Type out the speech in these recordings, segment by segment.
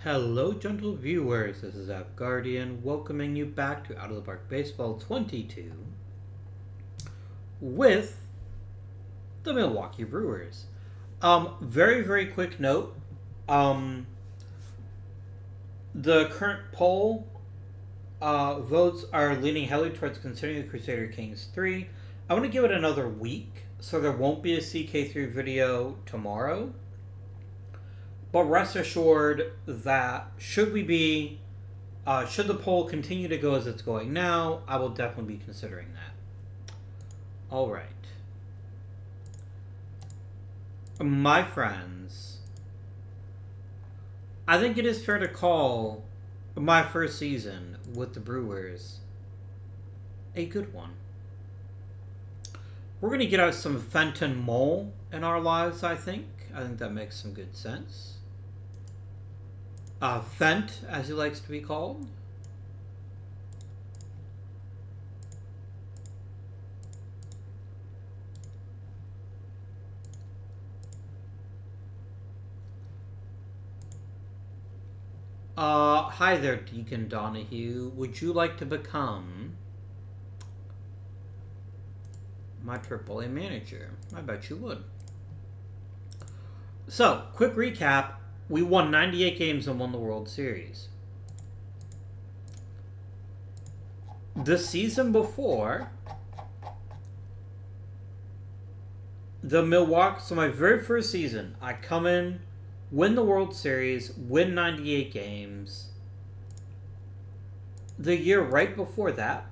Hello, gentle viewers. This is App Guardian welcoming you back to Out of the Park Baseball 22 with the Milwaukee Brewers. Very quick note. The current poll votes are leaning heavily towards considering the Crusader Kings 3. I want to give it another week, so there won't be a CK3 video tomorrow. But rest assured that should the poll continue to go as it's going now, I will definitely be considering that. All right. My friends, I think it is fair to call my first season with the Brewers a good one. We're going to get out some Fenton Mole in our lives, I think. I think that makes some good sense. Fent, as he likes to be called. Hi there, Deacon Donahue. Would you like to become my AAA manager? I bet you would. So, quick recap. We won 98 games and won the World Series. The season before, so my very first season, I come in, win the World Series, win 98 games. The year right before that,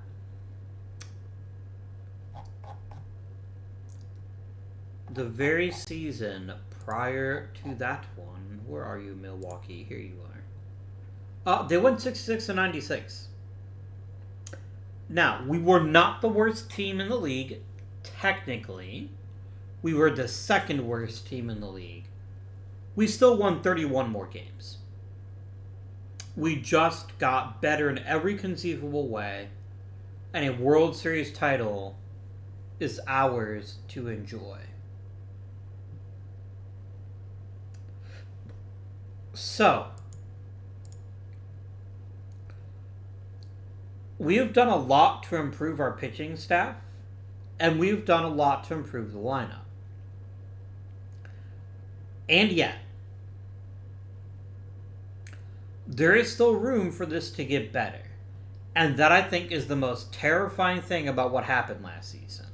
the very season prior to that one, where are you, Milwaukee? Here you are. They went 66 and 96. Now, we were not the worst team in the league, technically. We were the second worst team in the league. We still won 31 more games. We just got better in every conceivable way, and a World Series title is ours to enjoy. So, we have done a lot to improve our pitching staff, and we've done a lot to improve the lineup. And yet, there is still room for this to get better. And that, I think, is the most terrifying thing about what happened last season.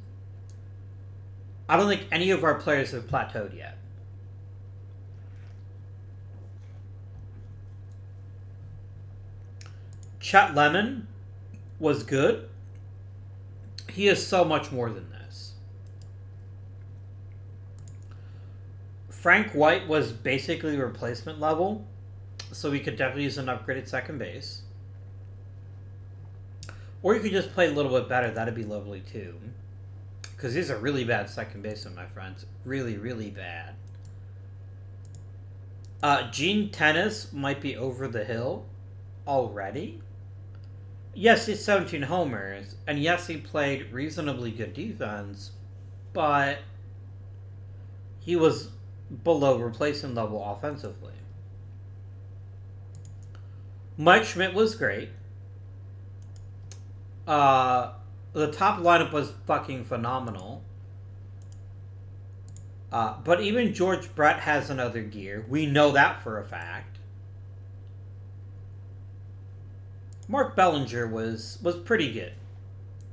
I don't think any of our players have plateaued yet. Chet Lemon was good. He is so much more than this. Frank White was basically replacement level, so we could definitely use an upgraded second base. Or you could just play a little bit better. That'd be lovely too. Because he's a really bad second baseman, my friends. Really bad. Gene Tennis might be over the hill already. Yes, he's 17 homers, and yes, he played reasonably good defense, but he was below replacement level offensively. Mike Schmidt was great. The top lineup was fucking phenomenal. But even George Brett has another gear. We know that for a fact. Mark Bellinger was pretty good.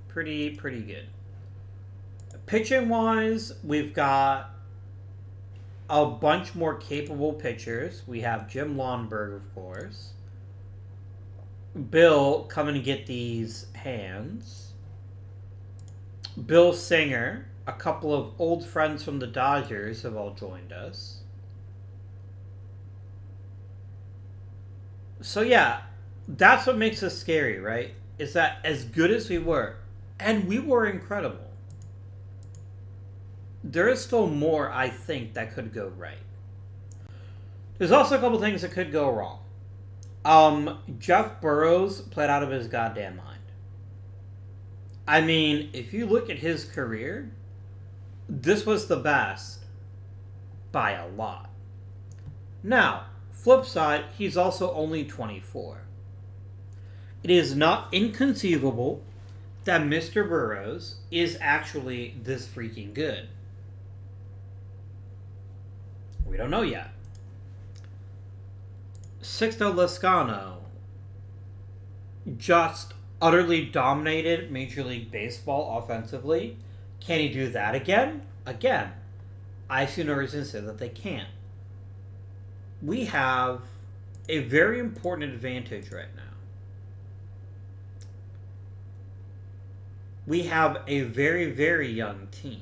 Pretty good. Pitching-wise, we've got a bunch more capable pitchers. We have Jim Lonberg, of course. Bill coming to get these hands. Bill Singer. A couple of old friends from the Dodgers have all joined us. So yeah, that's what makes us scary, right? Is that as good as we were, and we were incredible, there is still more, I think, that could go right. There's also a couple things that could go wrong. Jeff Burrows played out of his goddamn mind. I mean, if you look at his career, this was the best by a lot. Now, Flip side, he's also only 24. It is not inconceivable that Mr. Burrows is actually this freaking good. We don't know yet. Sixto Lezcano just utterly dominated Major League Baseball offensively. Can he do that again? Again, I see no reason to say that they can't. We have a very important advantage right now. We have a very, very young team.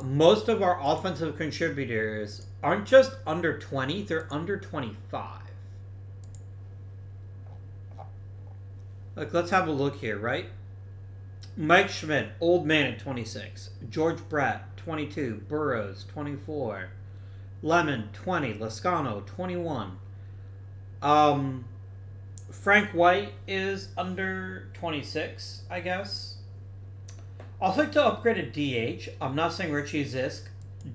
Most of our offensive contributors aren't just under 20, they're under 25. Like, let's have a look here, right? Mike Schmidt, old man at 26. George Brett, 22. Burrows, 24. Lemon, 20. Lezcano, 21. Frank White is under 26, I guess. I'd like to upgrade a DH. I'm not saying Richie Zisk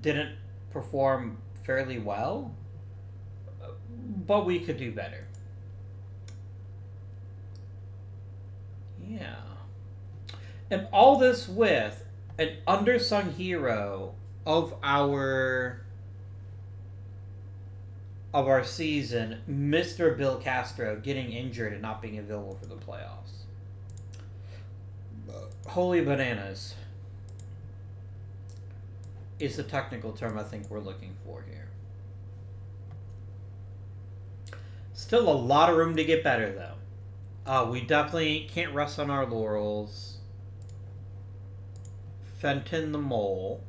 didn't perform fairly well, but we could do better. Yeah. And all this with an undersung hero of our season, Mr. Bill Castro, getting injured and not being available for the playoffs. Holy bananas is the technical term I think we're looking for here. Still a lot of room to get better, though. We definitely can't rest on our laurels. Fenton the Mole.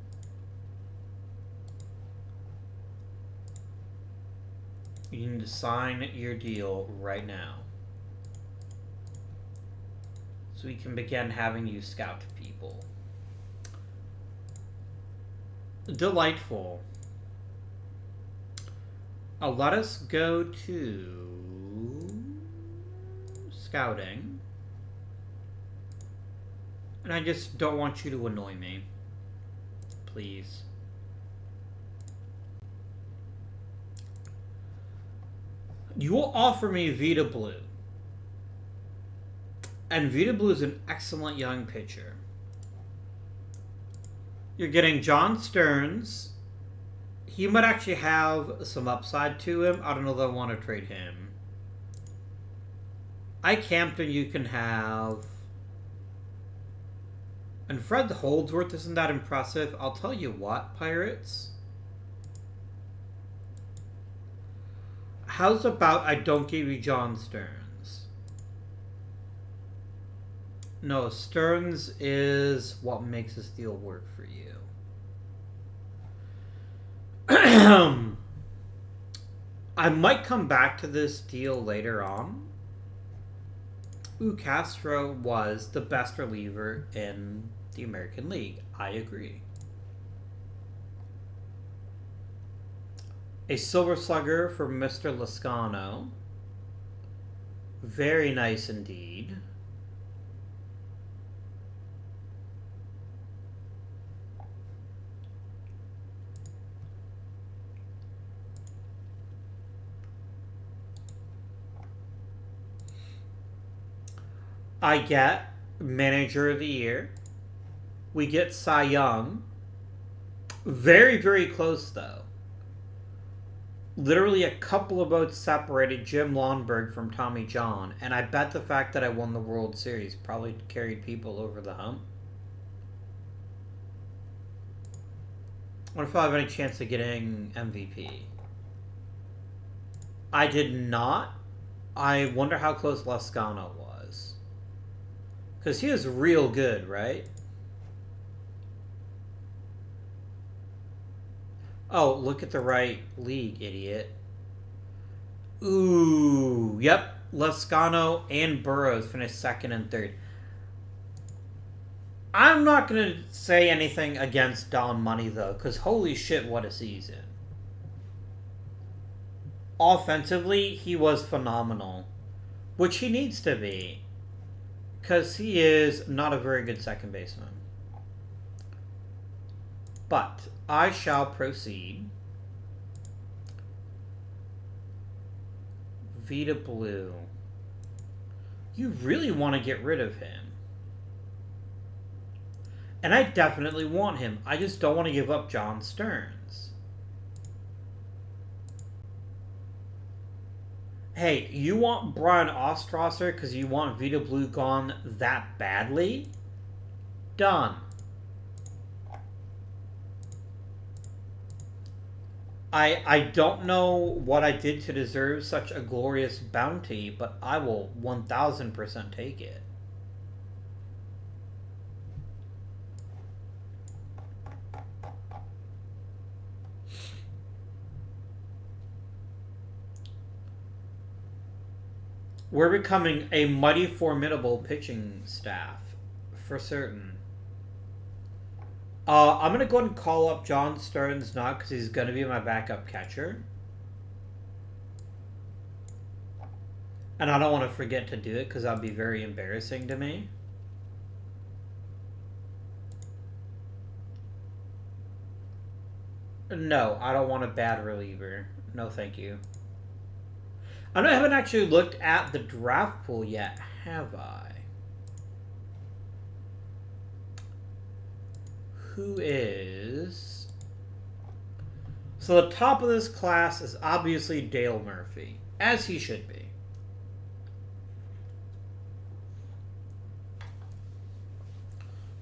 You need to sign your deal right now, so we can begin having you scout people. Delightful. Let us go to scouting. And I just don't want you to annoy me. Please. You will offer me Vita Blue. And Vita Blue is an excellent young pitcher. You're getting John Stearns. He might actually have some upside to him. I don't know that I want to trade him. Ike Hampton you can have. And Fred Holdsworth isn't that impressive. I'll tell you what, Pirates. How's about I don't give you John Stearns? No, Stearns is what makes this deal work for you. I might come back to this deal later on. Castro was the best reliever in the American League. I agree. A Silver Slugger for Mr. Lezcano. Very nice indeed. I get Manager of the Year. We get Cy Young. Very, very close, though. Literally a couple of votes separated Jim Lonberg from Tommy John. And I bet the fact that I won the World Series probably carried people over the hump. I wonder if I have any chance of getting MVP. I did not. I wonder how close Lezcano was. Because he was real good, right? Oh, look at the right league, idiot. Ooh, yep. Lezcano and Burrows finished second and third. I'm not going to say anything against Don Money, though, because holy shit, what a season. Offensively, he was phenomenal. Which he needs to be. Because he is not a very good second baseman. But I shall proceed. Vita Blue. You really want to get rid of him. And I definitely want him. I just don't want to give up John Stearns. Hey, you want Brian Ostrasser because you want Vita Blue gone that badly? Done. I don't know what I did to deserve such a glorious bounty, but I will 1000% take it. We're becoming a mighty formidable pitching staff, for certain. I'm going to go ahead and call up John Stearns now because he's going to be my backup catcher. And I don't want to forget to do it because that would be very embarrassing to me. No, I don't want a bad reliever. No, thank you. I haven't actually looked at the draft pool yet, have I? Who is... So the top of this class is obviously Dale Murphy, as he should be.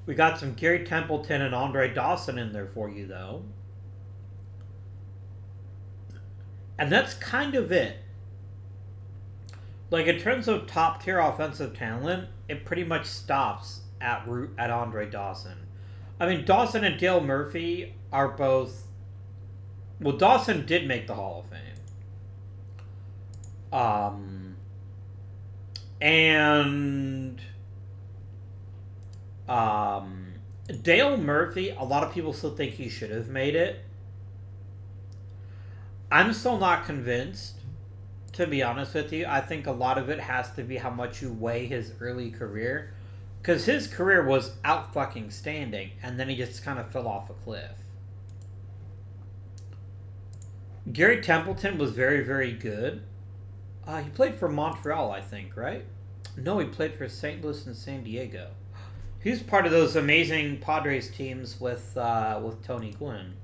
We got some Gary Templeton and Andre Dawson in there for you, though. And that's kind of it. Like, in terms of top-tier offensive talent, it pretty much stops at Andre Dawson. I mean, Dawson and Dale Murphy are both... Well, Dawson did make the Hall of Fame. Dale Murphy, a lot of people still think he should have made it. I'm still not convinced, to be honest with you. I think a lot of it has to be how much you weigh his early career. Because his career was out-fucking-standing, and then he just kind of fell off a cliff. Gary Templeton was very, very good. He played for Montreal, I think, right? No, he played for St. Louis and San Diego. He's part of those amazing Padres teams with Tony Gwynn.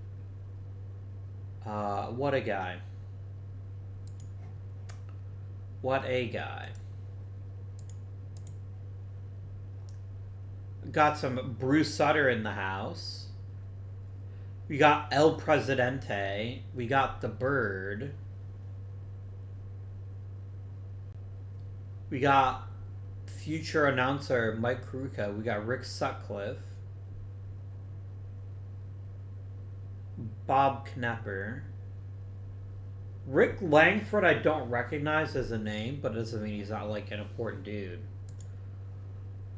What a guy. What a guy. Got some Bruce Sutter in the house. We got El Presidente. We got the Bird. We got future announcer Mike Kruka. We got Rick Sutcliffe. Bob Knepper. Rick Langford I don't recognize as a name, but it doesn't mean he's not like an important dude.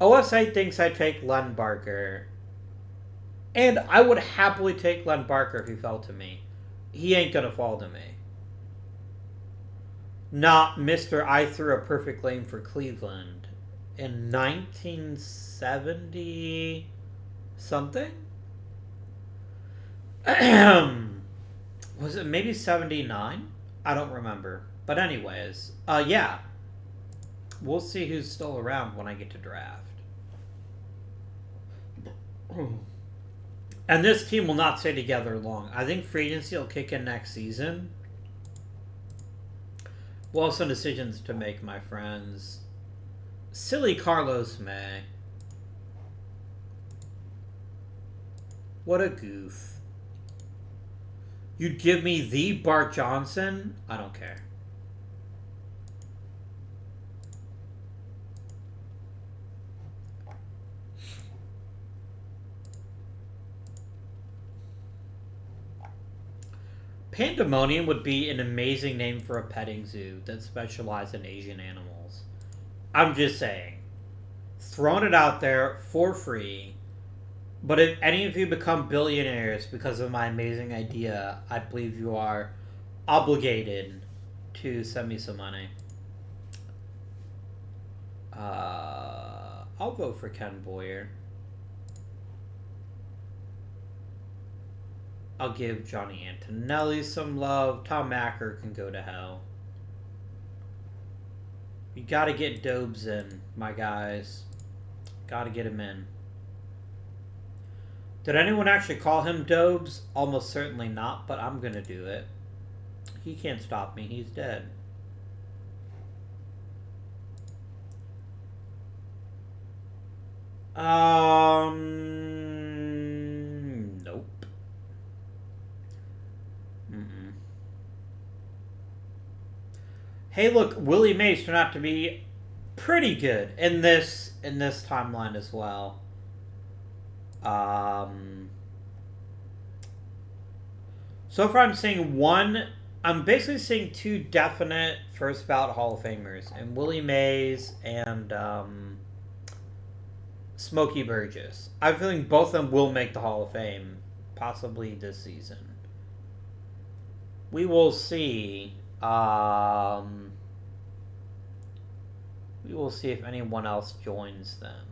OSA thinks I take Len Barker. And I would happily take Len Barker if he fell to me. He ain't gonna fall to me. Not Mr. I threw a perfect lane for Cleveland in 1970 something? Was it maybe 79? I don't remember. But anyways, yeah. We'll see who's still around when I get to draft. And this team will not stay together long. I think free agency will kick in next season. We'll have some decisions to make, my friends. Silly Carlos May. What a goof. You'd give me the Bart Johnson? I don't care. Pandemonium would be an amazing name for a petting zoo that specialized in Asian animals. I'm just saying. Throwing it out there for free. But if any of you become billionaires because of my amazing idea, I believe you are obligated to send me some money. I'll vote for Ken Boyer. I'll give Johnny Antonelli some love. Tom Macker can go to hell. You gotta get Dobes in, my guys. Gotta get him in. Did anyone actually call him Dobes? Almost certainly not, but I'm gonna do it. He can't stop me. He's dead. Nope. Hey, look, Willie Mays turned out to be pretty good in this timeline as well. So far I'm seeing one. I'm basically seeing two definite first ballot Hall of Famers, and Willie Mays and Smokey Burgess. I'm feeling both of them will make the Hall of Fame, possibly this season. We will see. We will see if anyone else joins them.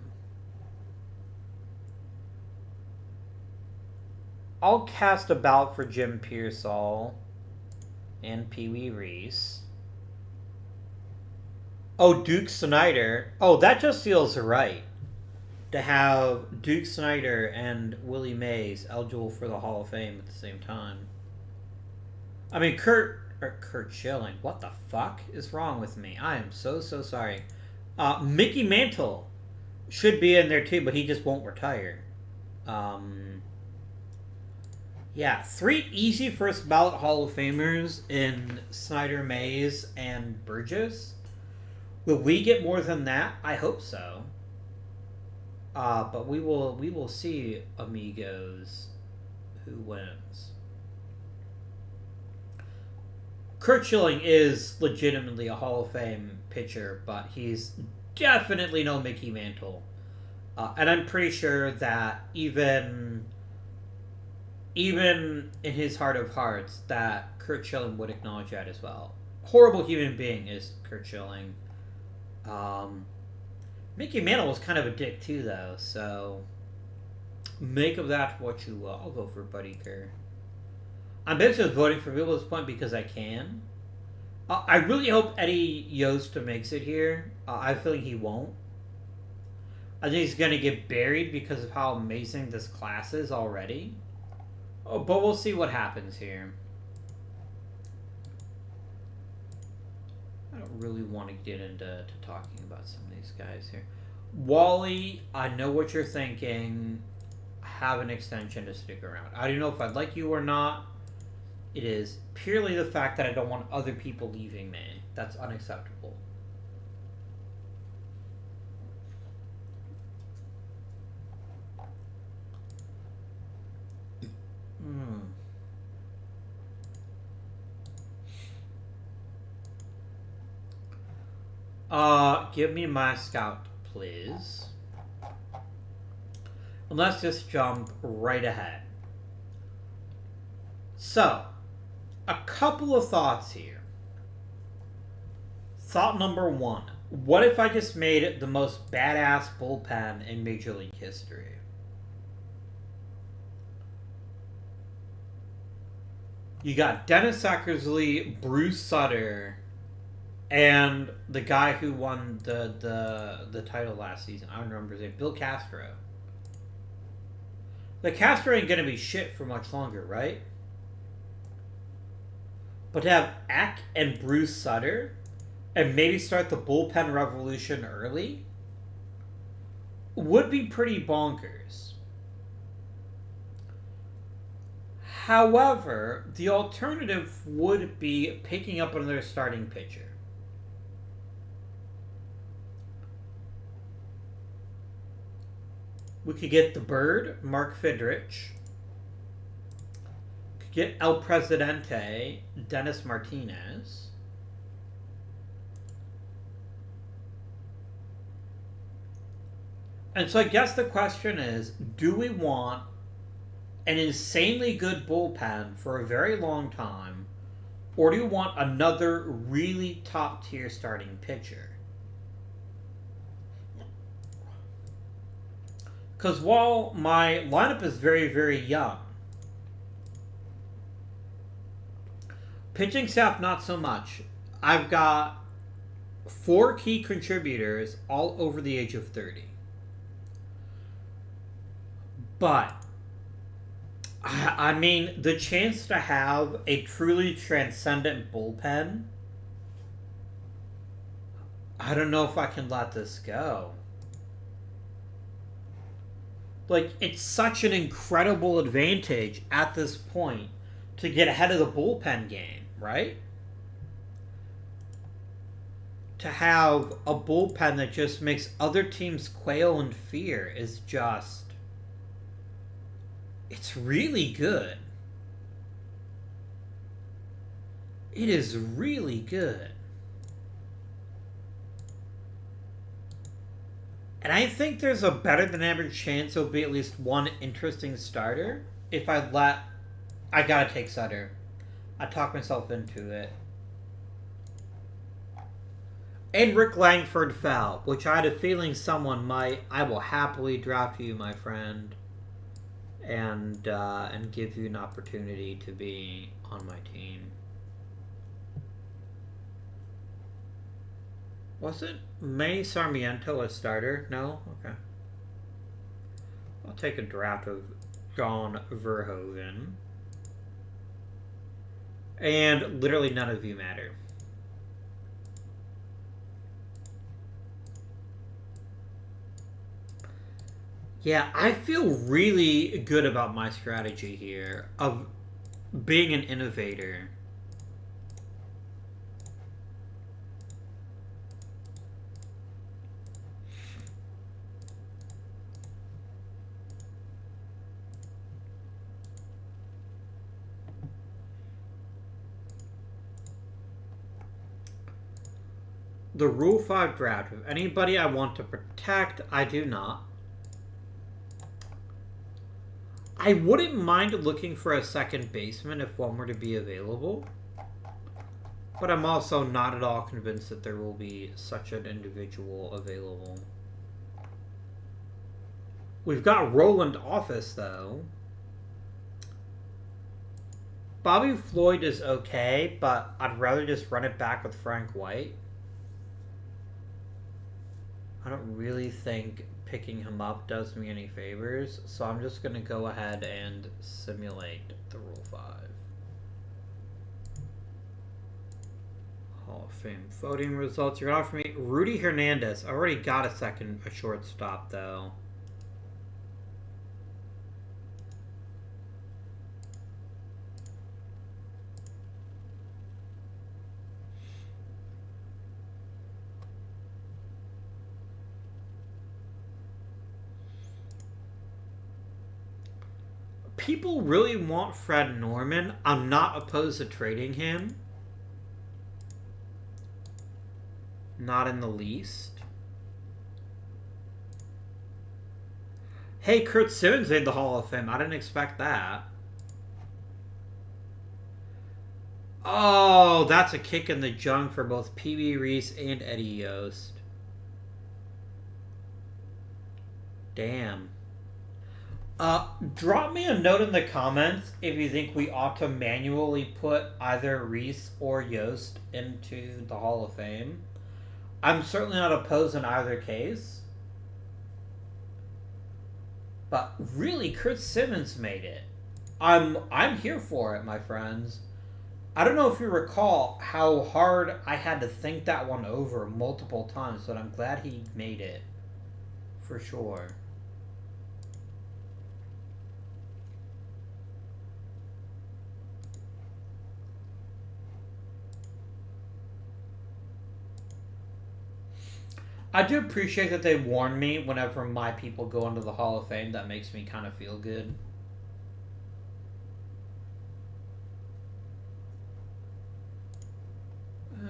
I'll cast a ballot for Jim Pearsall and Pee Wee Reese. Oh, Duke Snyder. Oh, that just feels right. To have Duke Snyder and Willie Mays eligible for the Hall of Fame at the same time. I mean, Kurt Schilling. What the fuck is wrong with me? I am so sorry. Mickey Mantle should be in there too, but he just won't retire. Yeah, 3 easy first ballot Hall of Famers in Snyder, Mays, and Burgess. Will we get more than that? I hope so. But we will see, amigos, who wins. Kurt Schilling is legitimately a Hall of Fame pitcher, but he's definitely no Mickey Mantle. And I'm pretty sure that even in his heart of hearts, that Kurt Schilling would acknowledge that as well. Horrible human being is Kurt Schilling. Mickey Mantle was kind of a dick too, though, so make of that what you will. I'll go for Buddy Kerr. I'm basically voting for people at this point because I can. I really hope Eddie Yost makes it here. I have a feeling he won't. I think he's going to get buried because of how amazing this class is already. Oh, but we'll see what happens here. I don't really want to get into talking about some of these guys here. Wally, I know what you're thinking. Have an extension to stick around. I don't know if I'd like you or not. It is purely the fact that I don't want other people leaving me. That's unacceptable. Give me my scout, please. And let's just jump right ahead. So, a couple of thoughts here. Thought number 1. What if I just made it the most badass bullpen in Major League history? You got Dennis Eckersley, Bruce Sutter, and the guy who won the title last season. I don't remember his name. Bill Castro. The Castro ain't going to be shit for much longer, right? But to have Eck and Bruce Sutter and maybe start the bullpen revolution early would be pretty bonkers. However, the alternative would be picking up another starting pitcher. We could get the Bird, Mark Fidrich. Could get El Presidente, Dennis Martinez. And so I guess the question is, do we want an insanely good bullpen for a very long time, or do you want another really top-tier starting pitcher? Because while my lineup is very, very young, Pitching staff, not so much. I've got 4 key contributors all over the age of 30. But, I mean, the chance to have a truly transcendent bullpen, I don't know if I can let this go. Like, it's such an incredible advantage at this point to get ahead of the bullpen game, right? To have a bullpen that just makes other teams quail in fear is just. It's really good. It is really good. And I think there's a better than average chance there'll be at least one interesting starter if I let. I gotta take Sutter. I talked myself into it. And Rick Langford fell, which I had a feeling someone might. I will happily draft you, my friend, and give you an opportunity to be on my team. Wasn't Manny Sarmiento a starter? No? Okay. I'll take a draft of John Verhoeven. And literally none of you matter. Yeah, I feel really good about my strategy here of being an innovator. The Rule 5 draft. If anybody I want to protect, I do not. I wouldn't mind looking for a second baseman if one were to be available. But I'm also not at all convinced that there will be such an individual available. We've got Roland Office, though. Bobby Floyd is okay, but I'd rather just run it back with Frank White. I don't really think picking him up does me any favors, so I'm just going to go ahead and simulate the Rule 5. Hall of Fame voting results. You're going to offer me Rudy Hernandez. I already got a shortstop, though. People really want Fred Norman. I'm not opposed to trading him. Not in the least. Hey, Kurt Simmons made the Hall of Fame. I didn't expect that. Oh, that's a kick in the junk for both P.B. Reese and Eddie Yost. Damn. Drop me a note in the comments if you think we ought to manually put either Reese or Yost into the Hall of Fame. I'm certainly not opposed in either case. But really, Kurt Simmons made it. I'm here for it, my friends. I don't know if you recall how hard I had to think that one over multiple times, but I'm glad he made it. For sure. I do appreciate that they warn me whenever my people go into the Hall of Fame. That makes me kind of feel good.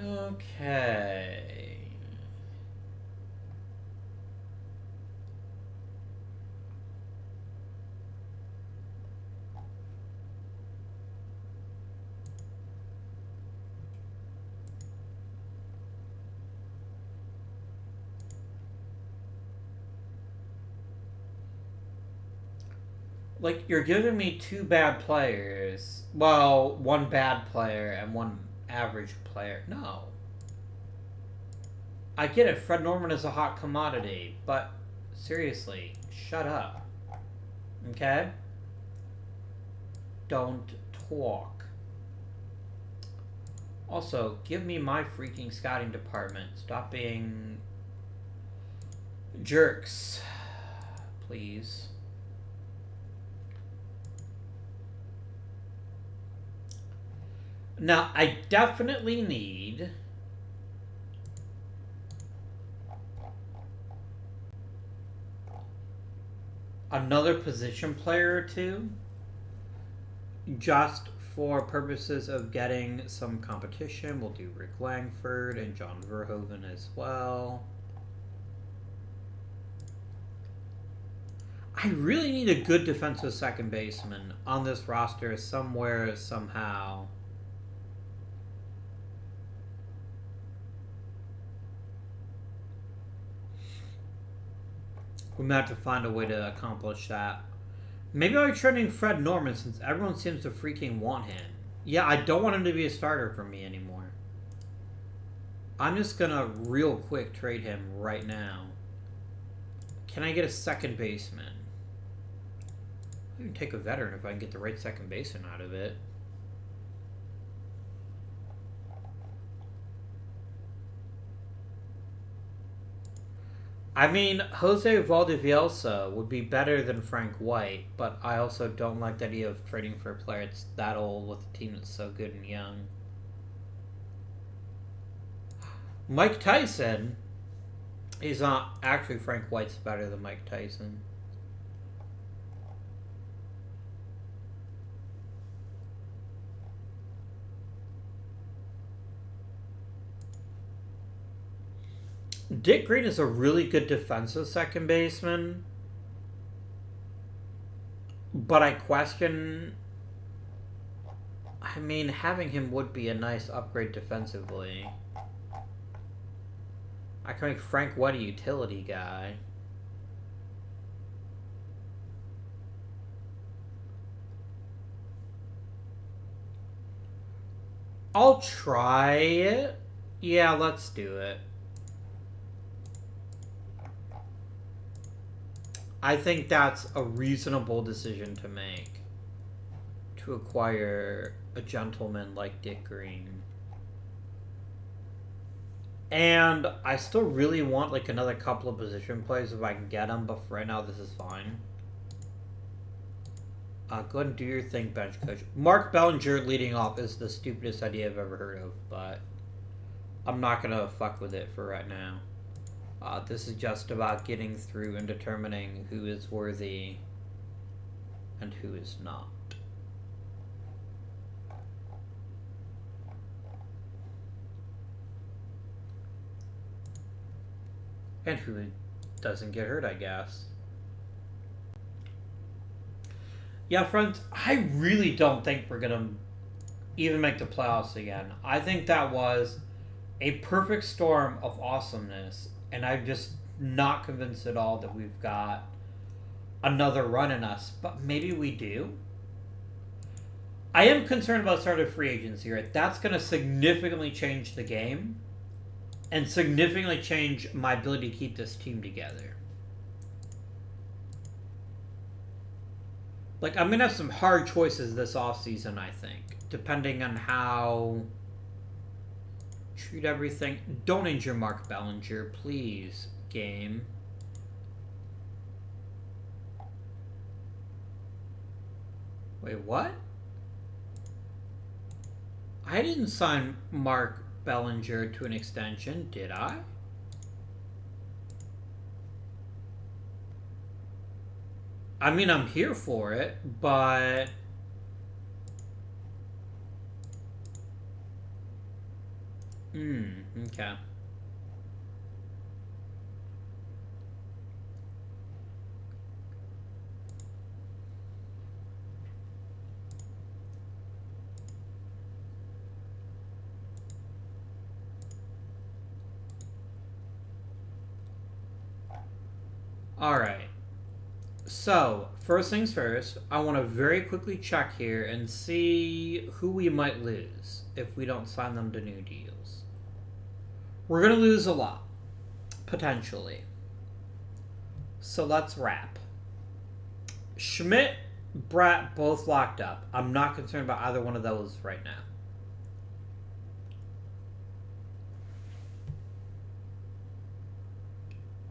Okay. Like, you're giving me two bad players. Well, one bad player and one average player. No. I get it, Fred Norman is a hot commodity, but seriously, shut up. Okay? Don't talk. Also, give me my freaking scouting department. Stop being jerks. Please. Now, I definitely need another position player or two, just for purposes of getting some competition. We'll do Rick Langford and John Verhoeven as well. I really need a good defensive second baseman on this roster somewhere, somehow. We might have to find a way to accomplish that. Maybe I'll be trading Fred Norman since everyone seems to freaking want him. Yeah, I don't want him to be a starter for me anymore. I'm just gonna real quick trade him right now. Can I get a second baseman? I can take a veteran if I can get the right second baseman out of it. I mean, Jose Valdivieso would be better than Frank White, but I also don't like the idea of trading for a player that's that old with a team that's so good and young. Mike Tyson. He's not actually, Frank White's better than Mike Tyson. Dick Green is a really good defensive second baseman, but I question. I mean, having him would be a nice upgrade defensively. I can make Frank White a utility guy. I'll try it. Yeah, let's do it. I think that's a reasonable decision to make. To acquire a gentleman like Dick Green. And I still really want like another couple of position players if I can get them, but for right now this is fine. Go ahead and do your thing, bench coach. Mark Bellinger leading off is the stupidest idea I've ever heard of, but I'm not going to fuck with it for right now. This is just about getting through and determining who is worthy and who is not. And who doesn't get hurt, I guess. Yeah, friends, I really don't think we're going to even make the playoffs again. I think that was a perfect storm of awesomeness, and I'm just not convinced at all that we've got another run in us, but maybe we do. I am concerned about start of free agency, right? That's going to significantly change the game and significantly change my ability to keep this team together. Like, I'm going to have some hard choices this offseason, I think, depending on how treat everything. Don't injure Mark Bellinger, please, game. Wait, what? I didn't sign Mark Bellinger to an extension, did I? I mean, I'm here for it, but okay. All right. So So, first things first, I want to very quickly check here and see who we might lose if we don't sign them to new deals. We're going to lose a lot, potentially. So let's wrap. Schmidt, Bratt, both locked up. I'm not concerned about either one of those right now.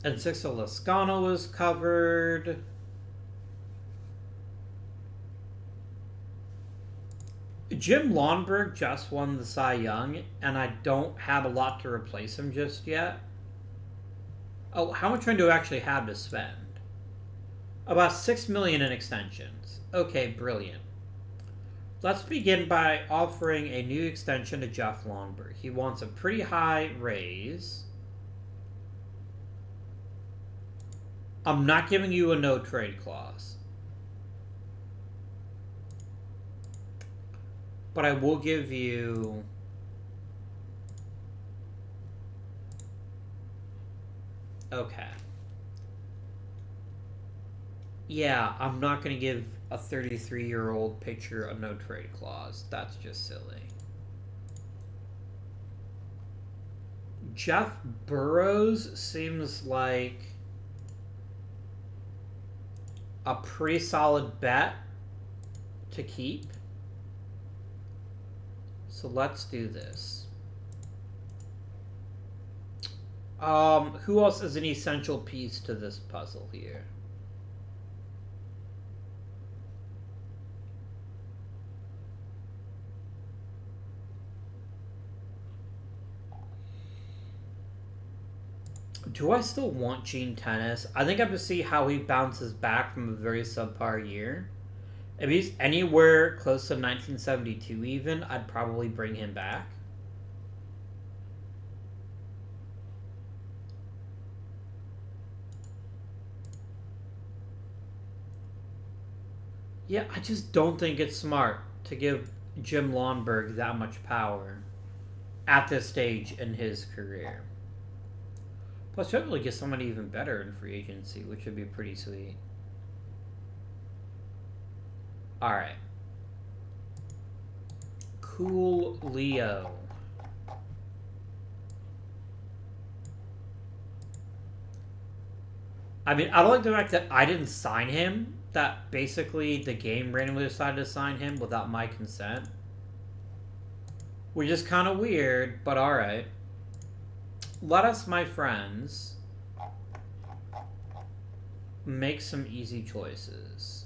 And Sixto Lascano was covered. Jim Lonberg just won the Cy Young, and I don't have a lot to replace him just yet. Oh, how much money do I actually have to spend? About $6 million in extensions. Okay, brilliant. Let's begin by offering a new extension to Jeff Lonberg. He wants a pretty high raise. I'm not giving you a no trade clause. But I will give you... Okay. Yeah, I'm not going to give a 33-year-old pitcher a no trade clause. That's just silly. Jeff Burrows seems like a pretty solid bet to keep. So let's do this. Who else is an essential piece to this puzzle here? Do I still want Gene Tennis? I think I have to see how he bounces back from a very subpar year. If he's anywhere close to 1972 even, I'd probably bring him back. Yeah, I just don't think it's smart to give Jim Lonberg that much power at this stage in his career. Plus, you'll probably get somebody even better in free agency, which would be pretty sweet. Alright. Cool Leo. I mean, I don't like the fact that I didn't sign him. That basically the game randomly decided to sign him without my consent. Which is kind of weird, but alright. Let us, my friends, make some easy choices.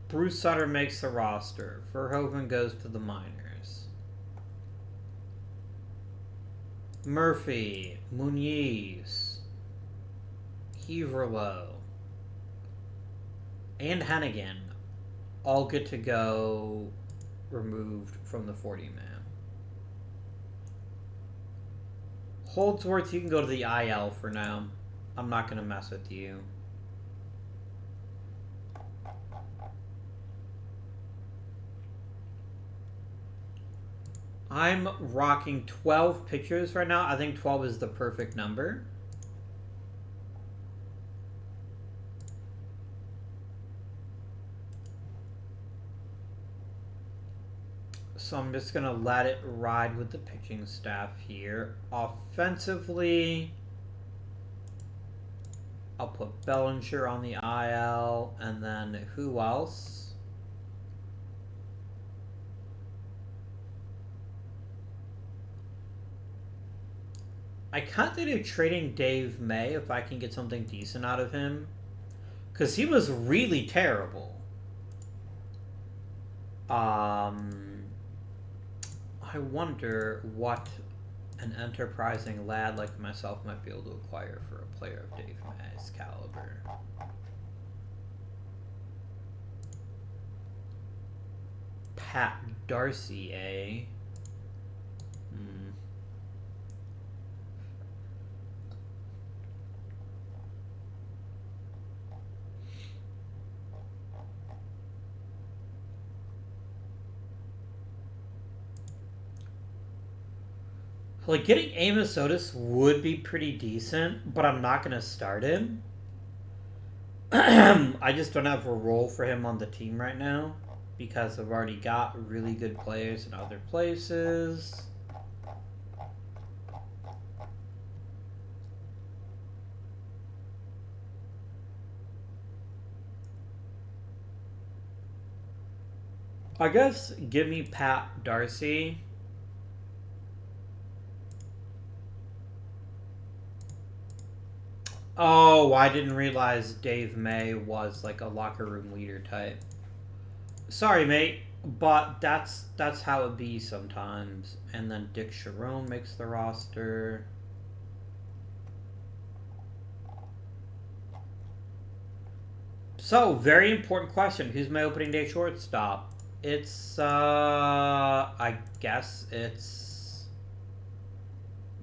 Bruce Sutter makes the roster. Verhoeven goes to the minors. Murphy, Muniz, Heverlo, and Hennigan all get to go removed from the 40-man. Holdsworth, you can go to the IL for now. I'm not going to mess with you. I'm rocking 12 pitchers right now. I think 12 is the perfect number. So I'm just going to let it ride with the pitching staff here. Offensively, I'll put Bellinger on the IL. And then who else? I can't think of trading Dave May if I can get something decent out of him. Because he was really terrible. I wonder what an enterprising lad like myself might be able to acquire for a player of Dave May's caliber. Pat Darcy, eh? Like, getting Amos Otis would be pretty decent, but I'm not going to start him. I just don't have a role for him on the team right now because I've already got really good players in other places. I guess give me Pat Darcy. Oh, I didn't realize Dave May was like a locker room leader type. Sorry, mate, but that's how it be sometimes. And then Dick Sharon makes the roster. So, very important question. Who's my opening day shortstop? It's, I guess it's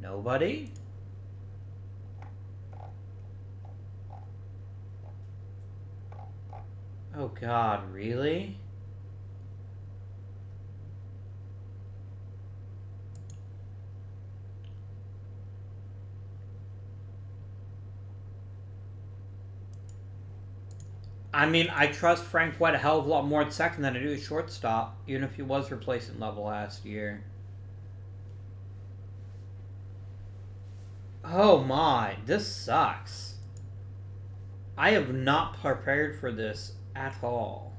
nobody. Oh God, really? I mean, I trust Frank White a hell of a lot more at second than I do at shortstop, even if he was replacement level last year. Oh my, this sucks. I have not prepared for this at all.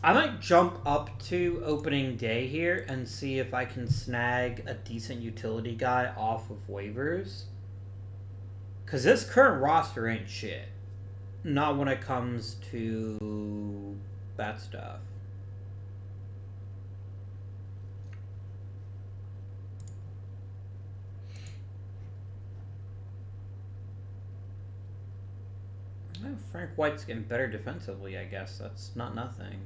I might jump up to opening day here and see if I can snag a decent utility guy off of waivers. Because this current roster ain't shit. Not when it comes to that stuff. Well, Frank White's getting better defensively, I guess. That's not nothing.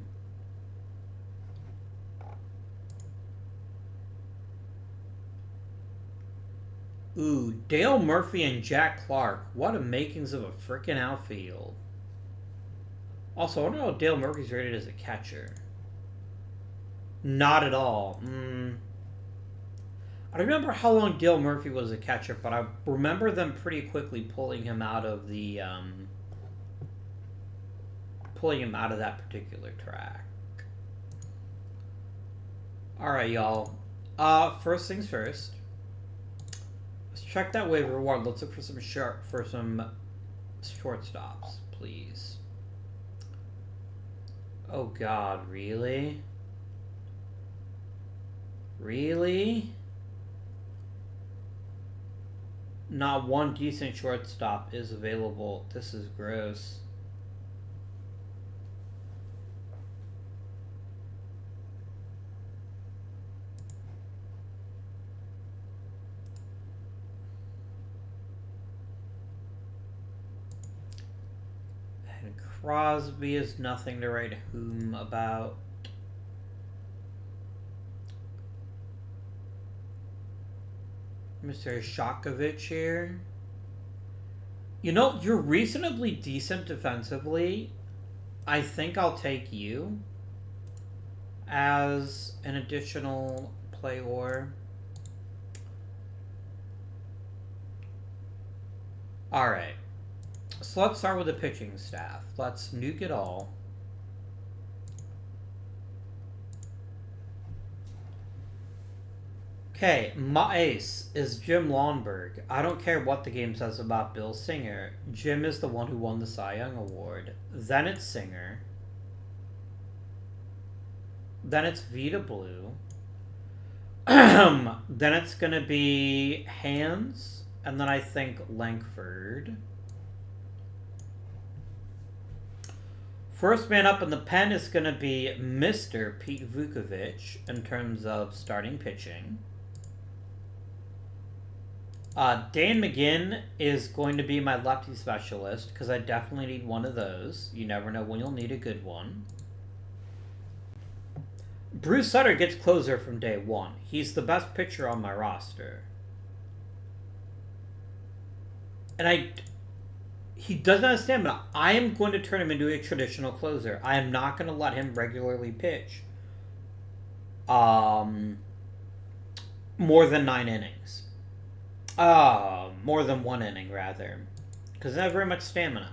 Ooh, Dale Murphy and Jack Clark. What a makings of a freaking outfield. Also, I wonder how Dale Murphy's rated as a catcher. Not at all. I don't remember how long Dale Murphy was a catcher, but I remember them pretty quickly pulling him out of the that particular track. All right, y'all. First things first. Let's check that waiver ward. Let's look for some shortstops, please. Oh God, really? Really? Not one decent shortstop is available. This is gross. And Crosby is nothing to write home about. Mr. Vukovich here. You know, you're reasonably decent defensively. I think I'll take you as an additional player. Alright. So let's start with the pitching staff. Let's nuke it all. Okay, my ace is Jim Lonberg. I don't care what the game says about Bill Singer. Jim is the one who won the Cy Young Award. Then it's Singer. Then it's Vita Blue. Then it's going to be Hands. And then I think Lankford. First man up in the pen is going to be Mr. Pete Vukovich in terms of starting pitching. Dan McGinn is going to be my lefty specialist because I definitely need one of those. You never know when you'll need a good one. Bruce Sutter gets closer from day one. He's the best pitcher on my roster. And he doesn't have stamina. I am going to turn him into a traditional closer. I am not going to let him regularly pitch. more than 9 innings. More than 1 inning, rather. Because they have very much stamina.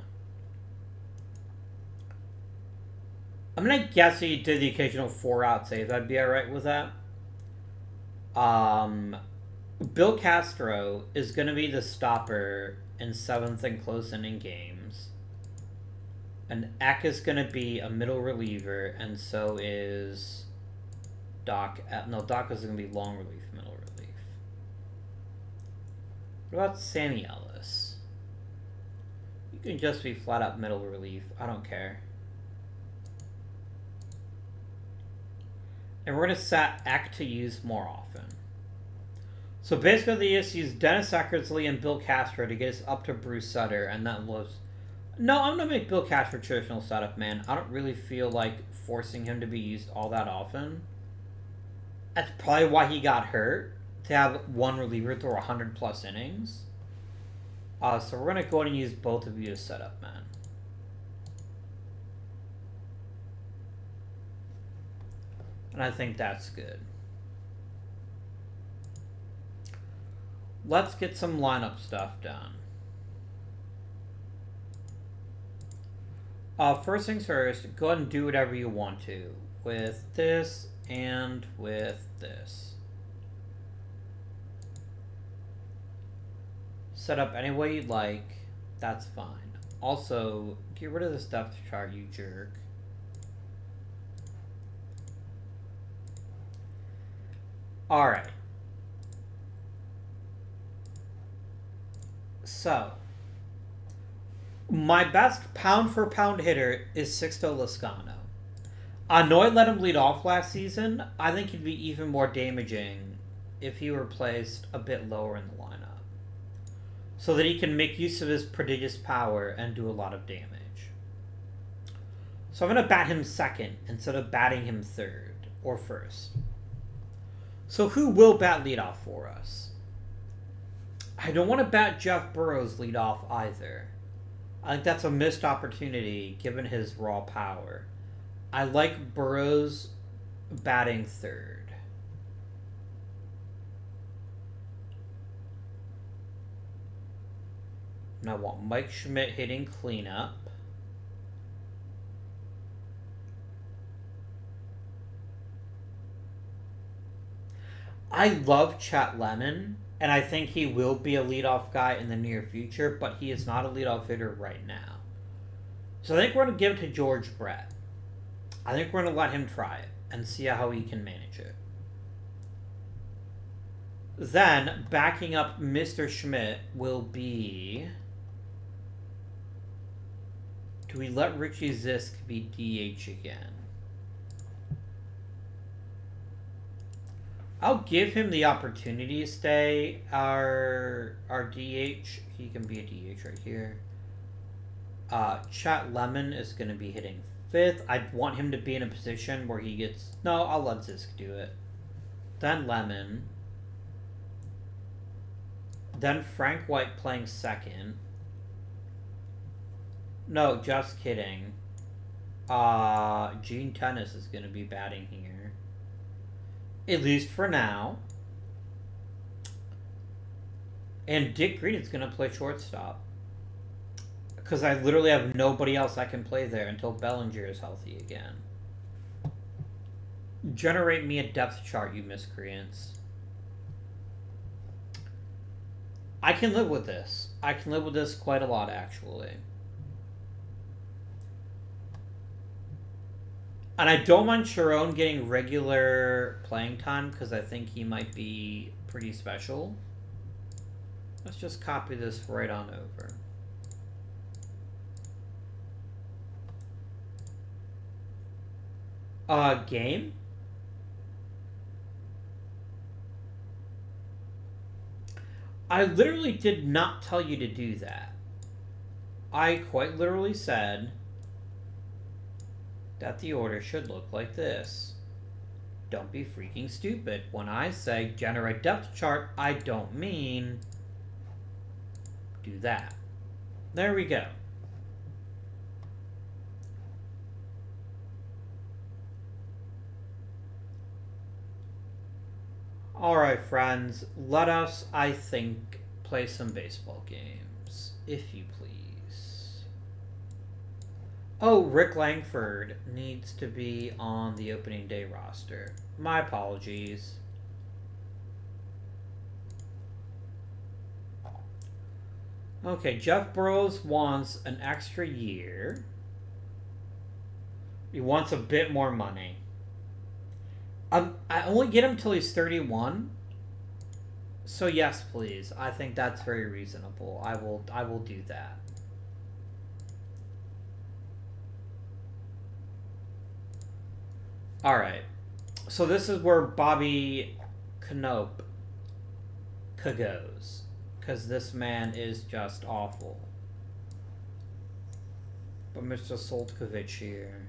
I'm going to guess he did the occasional 4-out save. I'd be alright with that. Bill Castro is going to be the stopper in 7th and close inning games. And Eck is going to be a middle reliever, and so is Doc. No, Doc is going to be long relief, middle relief. What about Sammy Ellis? You can just be flat out middle relief. I don't care. And we're going to set Eck to use more often. So basically, the is use Dennis Eckersley and Bill Castro to get us up to Bruce Sutter, and that was. No, I'm gonna make Bill Castro traditional setup, man. I don't really feel like forcing him to be used all that often. That's probably why he got hurt, to have one reliever throw 100+ innings. So we're gonna go ahead and use both of you as setup, man. And I think that's good. Let's get some lineup stuff done. First things first, go ahead and do whatever you want to with this and with this. Set up any way you'd like. That's fine. Also, get rid of this depth chart, you jerk. Alright. So, my best pound-for-pound hitter is Sixto Loscano. I know I let him lead off last season. I think he'd be even more damaging if he were placed a bit lower in the lineup, so that he can make use of his prodigious power and do a lot of damage. So I'm going to bat him second instead of batting him third or first. So who will bat leadoff for us? I don't want to bat Jeff Burrows leadoff either. I think that's a missed opportunity given his raw power. I like Burrows batting third. And I want Mike Schmidt hitting cleanup. I love Chet Lemon, and I think he will be a leadoff guy in the near future, but he is not a leadoff hitter right now. So I think we're going to give it to George Brett. I think we're going to let him try it and see how he can manage it. Then, backing up Mr. Schmidt will be... Do we let Richie Zisk be DH again? I'll give him the opportunity to stay our DH. He can be a DH right here. Chet Lemon is going to be hitting 5th. I'd want him to be in a position where he gets... No, I'll let Zisk do it. Then Lemon. Then Frank White playing second. No, just kidding. Gene Tennis is going to be batting here. At least for now. And Dick Green is going to play shortstop. Because I literally have nobody else I can play there until Bellinger is healthy again. Generate me a depth chart, you miscreants. I can live with this. I can live with this quite a lot, actually. And I don't mind Sharon getting regular playing time because I think he might be pretty special. Let's just copy this right on over. Game? I literally did not tell you to do that. I quite literally said that the order should look like this. Don't be freaking stupid. When I say generate depth chart, I don't mean do that. There we go. Alright, friends, let us, I think, play some baseball games, if you please. Oh, Rick Langford needs to be on the opening day roster. My apologies. Okay, Jeff Burrows wants an extra year. He wants a bit more money. I only get him till he's 31. So yes, please. I think that's very reasonable. I will do that. All right. So this is where Bobby Knope goes, because this man is just awful. But Mr. Vukovich here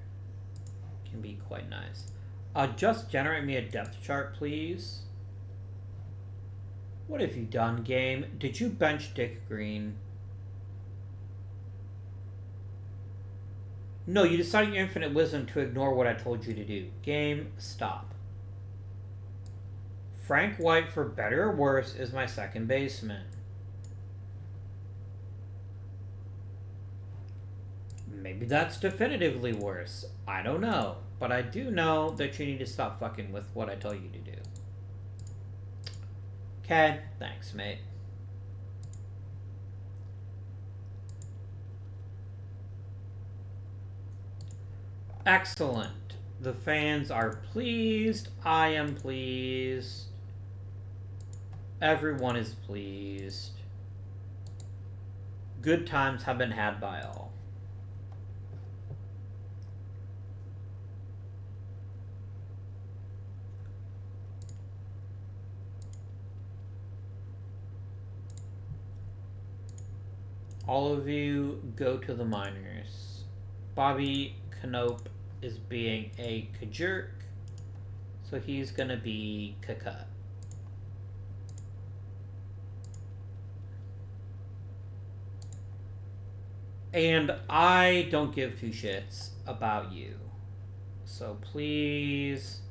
can be quite nice. Just generate me a depth chart, please. What have you done, game? Did you bench Dick Green? No, you decided your infinite wisdom to ignore what I told you to do. Game, stop. Frank White, for better or worse, is my second baseman. Maybe that's definitively worse. I don't know. But I do know that you need to stop fucking with what I tell you to do. Okay, thanks, mate. Excellent. The fans are pleased. I am pleased. Everyone is pleased. Good times have been had by all. All of you go to the minors. Bobby Knope is being a jerk, so he's gonna be cut. And I don't give two shits about you, so please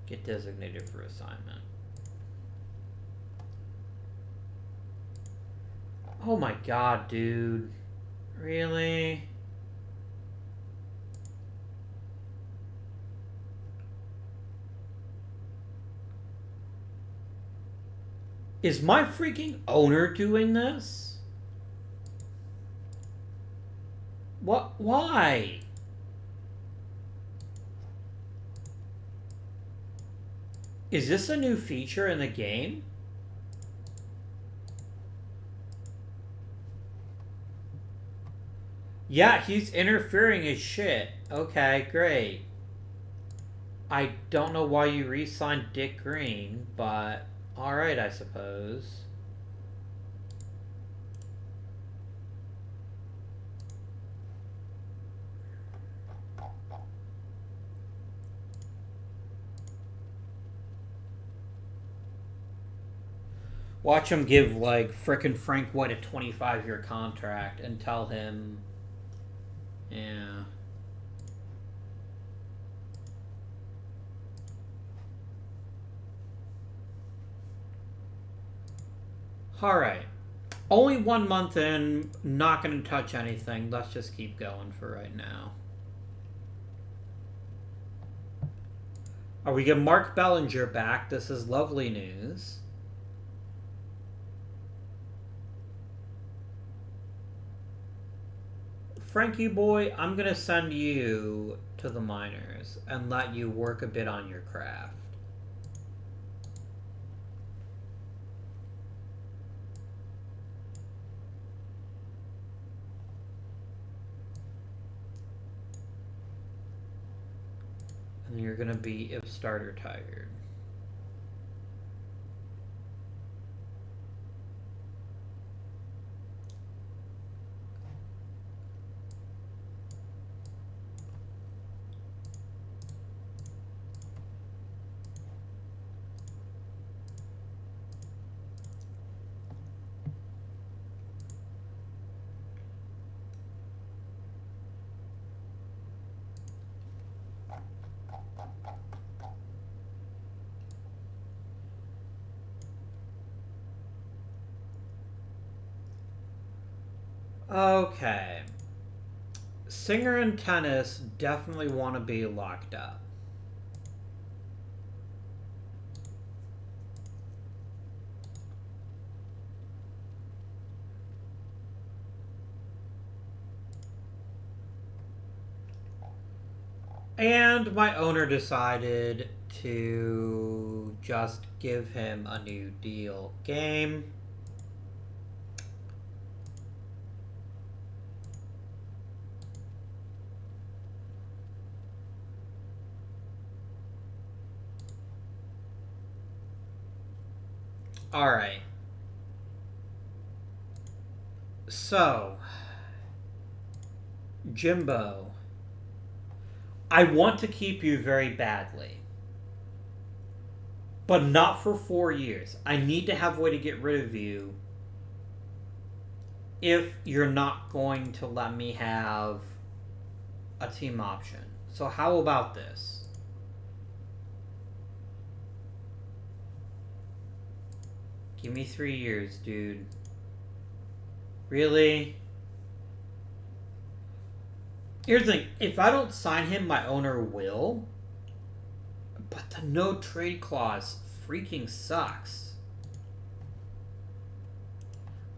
get designated for assignment. Oh my god, dude. Really? Is my freaking owner doing this? What? Why? Is this a new feature in the game? Yeah, he's interfering as shit. Okay, great. I don't know why you re-signed Dick Green, but alright, I suppose. Watch him give, like, frickin' Frank White a 25-year contract and tell him... Yeah. Alright. Only 1 month in, not going to touch anything. Let's just keep going for right now. We get Mark Bellinger back. This is lovely news. Frankie boy, I'm going to send you to the minors and let you work a bit on your craft. And you're going to be if starter tired. Okay. Singer and tennis definitely want to be locked up. And my owner decided to just give him a new deal game. Alright. So, Jimbo, I want to keep you very badly. But not for 4 years. I need to have a way to get rid of you if you're not going to let me have a team option. So how about this? Give me 3 years, dude. Really? Here's the thing. If I don't sign him, my owner will. But the no trade clause freaking sucks.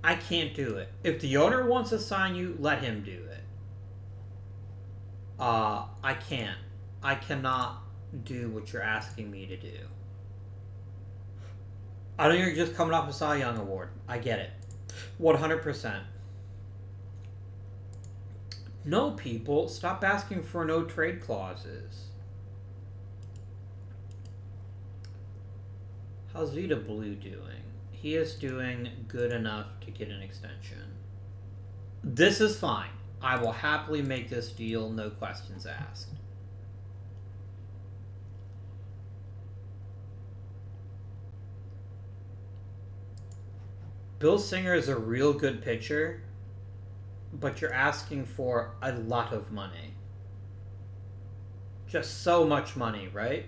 I can't do it. If the owner wants to sign you, let him do it. I can't. I cannot do what you're asking me to do. I know you're just coming off a Cy Young Award. I get it. 100%. No, people, stop asking for no trade clauses. How's Vita Blue doing? He is doing good enough to get an extension. This is fine. I will happily make this deal, no questions asked. Bill Singer is a real good pitcher, but you're asking for a lot of money. Just so much money, right?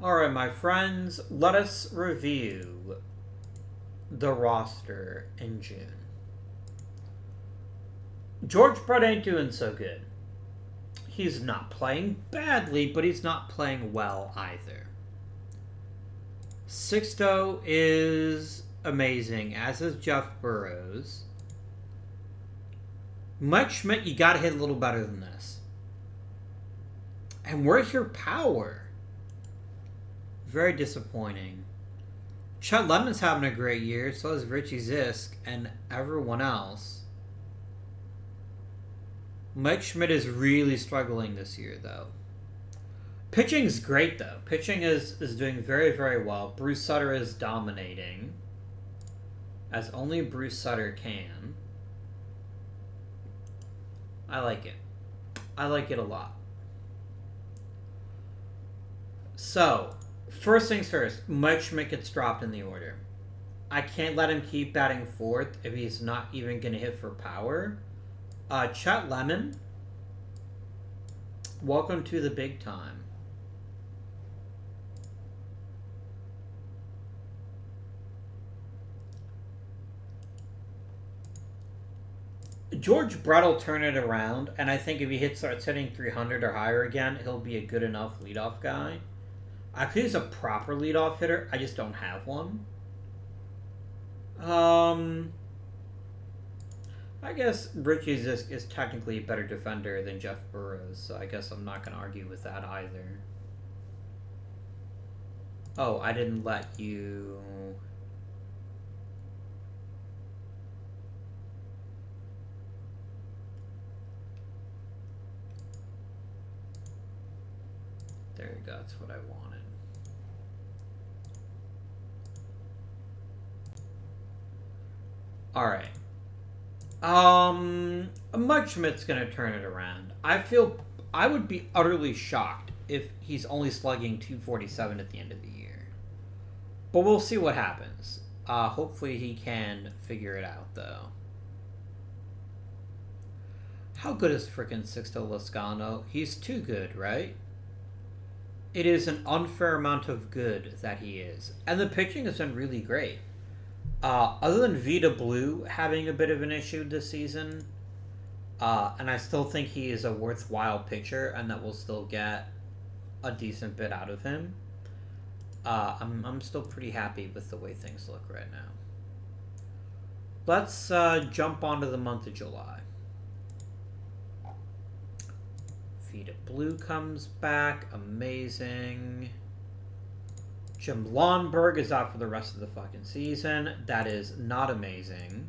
Alright, my friends, let us review the roster in June. George Brett ain't doing so good. He's not playing badly, but he's not playing well either. Sixto is amazing, as is Jeff Burrows. Mike Schmidt, you gotta hit a little better than this. And where's your power? Very disappointing. Chet Lemon's having a great year, so is Richie Zisk and everyone else. Mike Schmidt is really struggling this year, though. Pitching's great, though. Pitching is doing very, very well. Bruce Sutter is dominating, as only Bruce Sutter can. I like it. I like it a lot. So, first things first, Mike Schmidt gets dropped in the order. I can't let him keep batting fourth if he's not even going to hit for power. Chet Lemon, welcome to the big time. George Brett will turn it around, and I think if he starts hitting 300 or higher again, he'll be a good enough leadoff guy. I could use a proper leadoff hitter. I just don't have one. I guess Richie Zisk is technically a better defender than Jeff Burrows, so I guess I'm not going to argue with that either. Oh, I didn't let you... There you go, that's what I wanted. Alright. Mike Schmidt's gonna turn it around. I would be utterly shocked if he's only slugging 247 at the end of the year. But we'll see what happens. Hopefully he can figure it out, though. How good is frickin' Sixto Loscano? He's too good, right? It is an unfair amount of good that he is. And the pitching has been really great. Other than Vita Blue having a bit of an issue this season, and I still think he is a worthwhile pitcher and that we'll still get a decent bit out of him, I'm still pretty happy with the way things look right now. Let's jump onto the month of July. Vita Blue comes back. Amazing. Jim Lonberg is out for the rest of the fucking season. That is not amazing.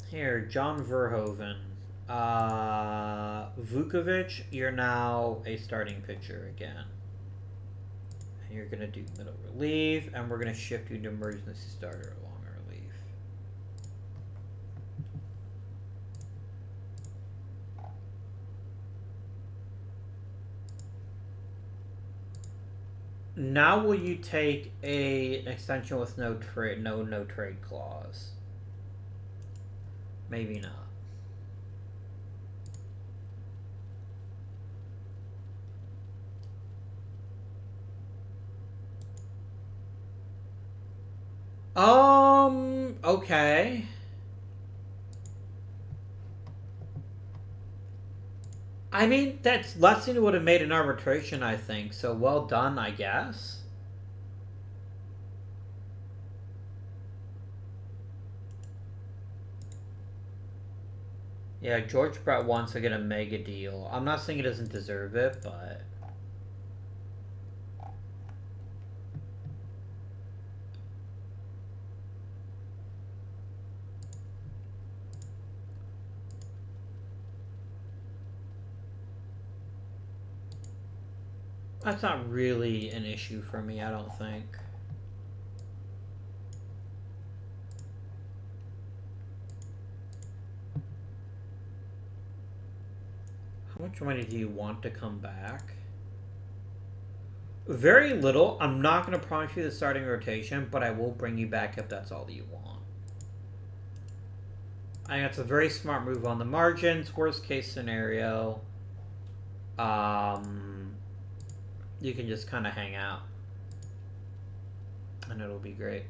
Here, John Verhoeven. Vukovich, you're now a starting pitcher again. And you're going to do middle relief, and we're going to shift you to emergency starter along relief. Now will you take an extension with no trade clause? Maybe not. Okay. I mean, that's less than it would have made an arbitration, I think. So well done, I guess. Yeah, George Brett wants to get a mega deal. I'm not saying he doesn't deserve it, but... that's not really an issue for me, I don't think. How much money do you want to come back? Very little. I'm not going to promise you the starting rotation, but I will bring you back if that's all you want. I think that's a very smart move on the margins. Worst case scenario, you can just kind of hang out. And it'll be great.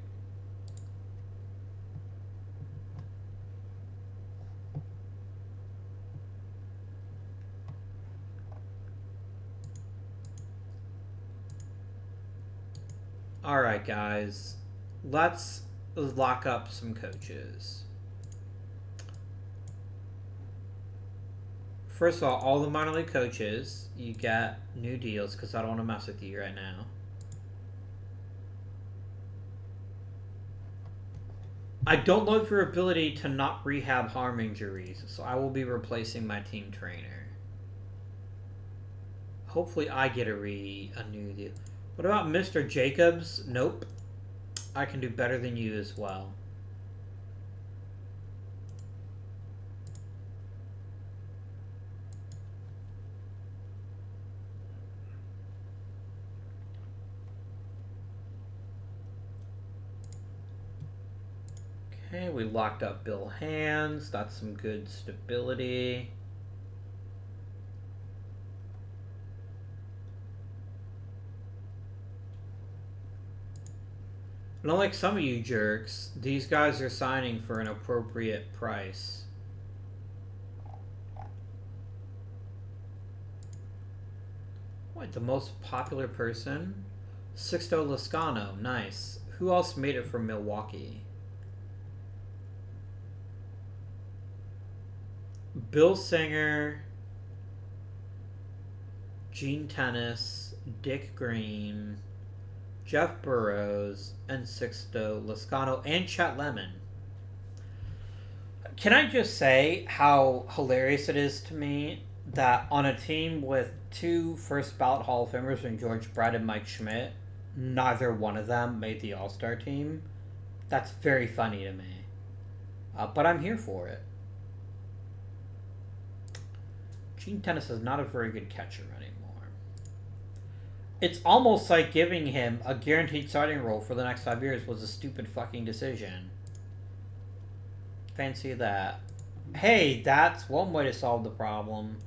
Alright, guys. Let's lock up some coaches. First of all the minor league coaches, you get new deals because I don't want to mess with you right now. I don't love your ability to not rehab harm injuries, so I will be replacing my team trainer. Hopefully I get a new deal. What about Mr. Jacobs? Nope. I can do better than you as well. Okay, we locked up Bill Hands. That's some good stability. And unlike some of you jerks, these guys are signing for an appropriate price. What, the most popular person? Sixto Loscano, nice. Who else made it from Milwaukee? Bill Singer, Gene Tennis, Dick Green, Jeff Burrows, and Sixto Loscano, and Chet Lemon. Can I just say how hilarious it is to me that on a team with two first ballot Hall of Famers in George Brett and Mike Schmidt, neither one of them made the All-Star team. That's very funny to me. But I'm here for it. Gene Tennis is not a very good catcher anymore. It's almost like giving him a guaranteed starting role for the next 5 years was a stupid fucking decision. Fancy that. Hey, that's one way to solve the problem.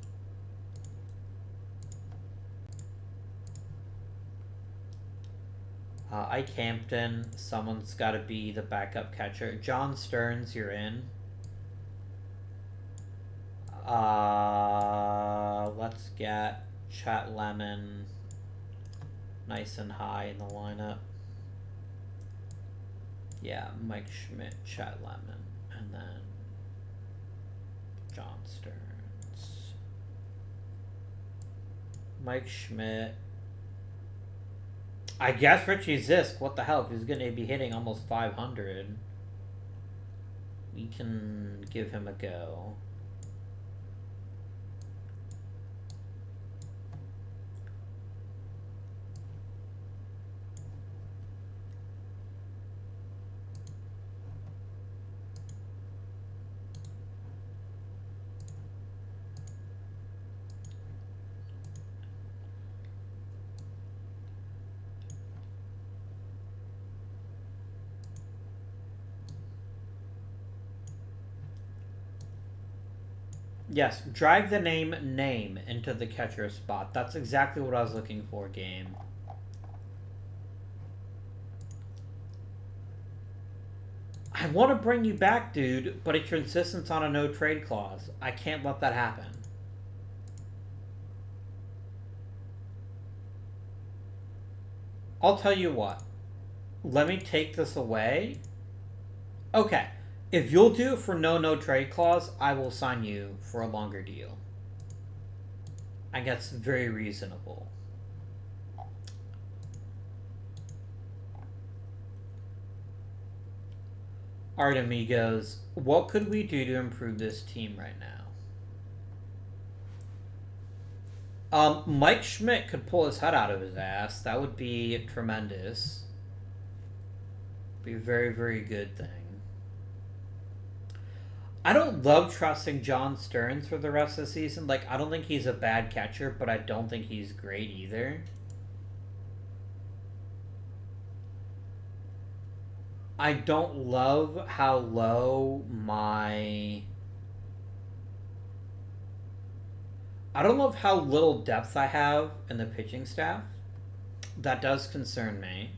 Ike Hampton, someone's got to be the backup catcher. John Stearns, you're in. Let's get Chet Lemon nice and high in the lineup. Yeah, Mike Schmidt, Chet Lemon, and then John Stearns. Mike Schmidt. I guess Richie Zisk, what the hell, if he's going to be hitting almost 500, we can give him a go. Yes, drag the name into the catcher spot. That's exactly what I was looking for, game. I want to bring you back, dude, but it's your insistence on a no trade clause. I can't let that happen. I'll tell you what. Let me take this away. Okay. If you'll do it for no trade clause, I will sign you for a longer deal. I guess very reasonable. Alright, amigos. What could we do to improve this team right now? Mike Schmidt could pull his head out of his ass. That would be tremendous. Be a very, very good thing. I don't love trusting John Stearns for the rest of the season. Like, I don't think he's a bad catcher, but I don't think he's great either. I don't love how low my... I don't love how little depth I have in the pitching staff. That does concern me.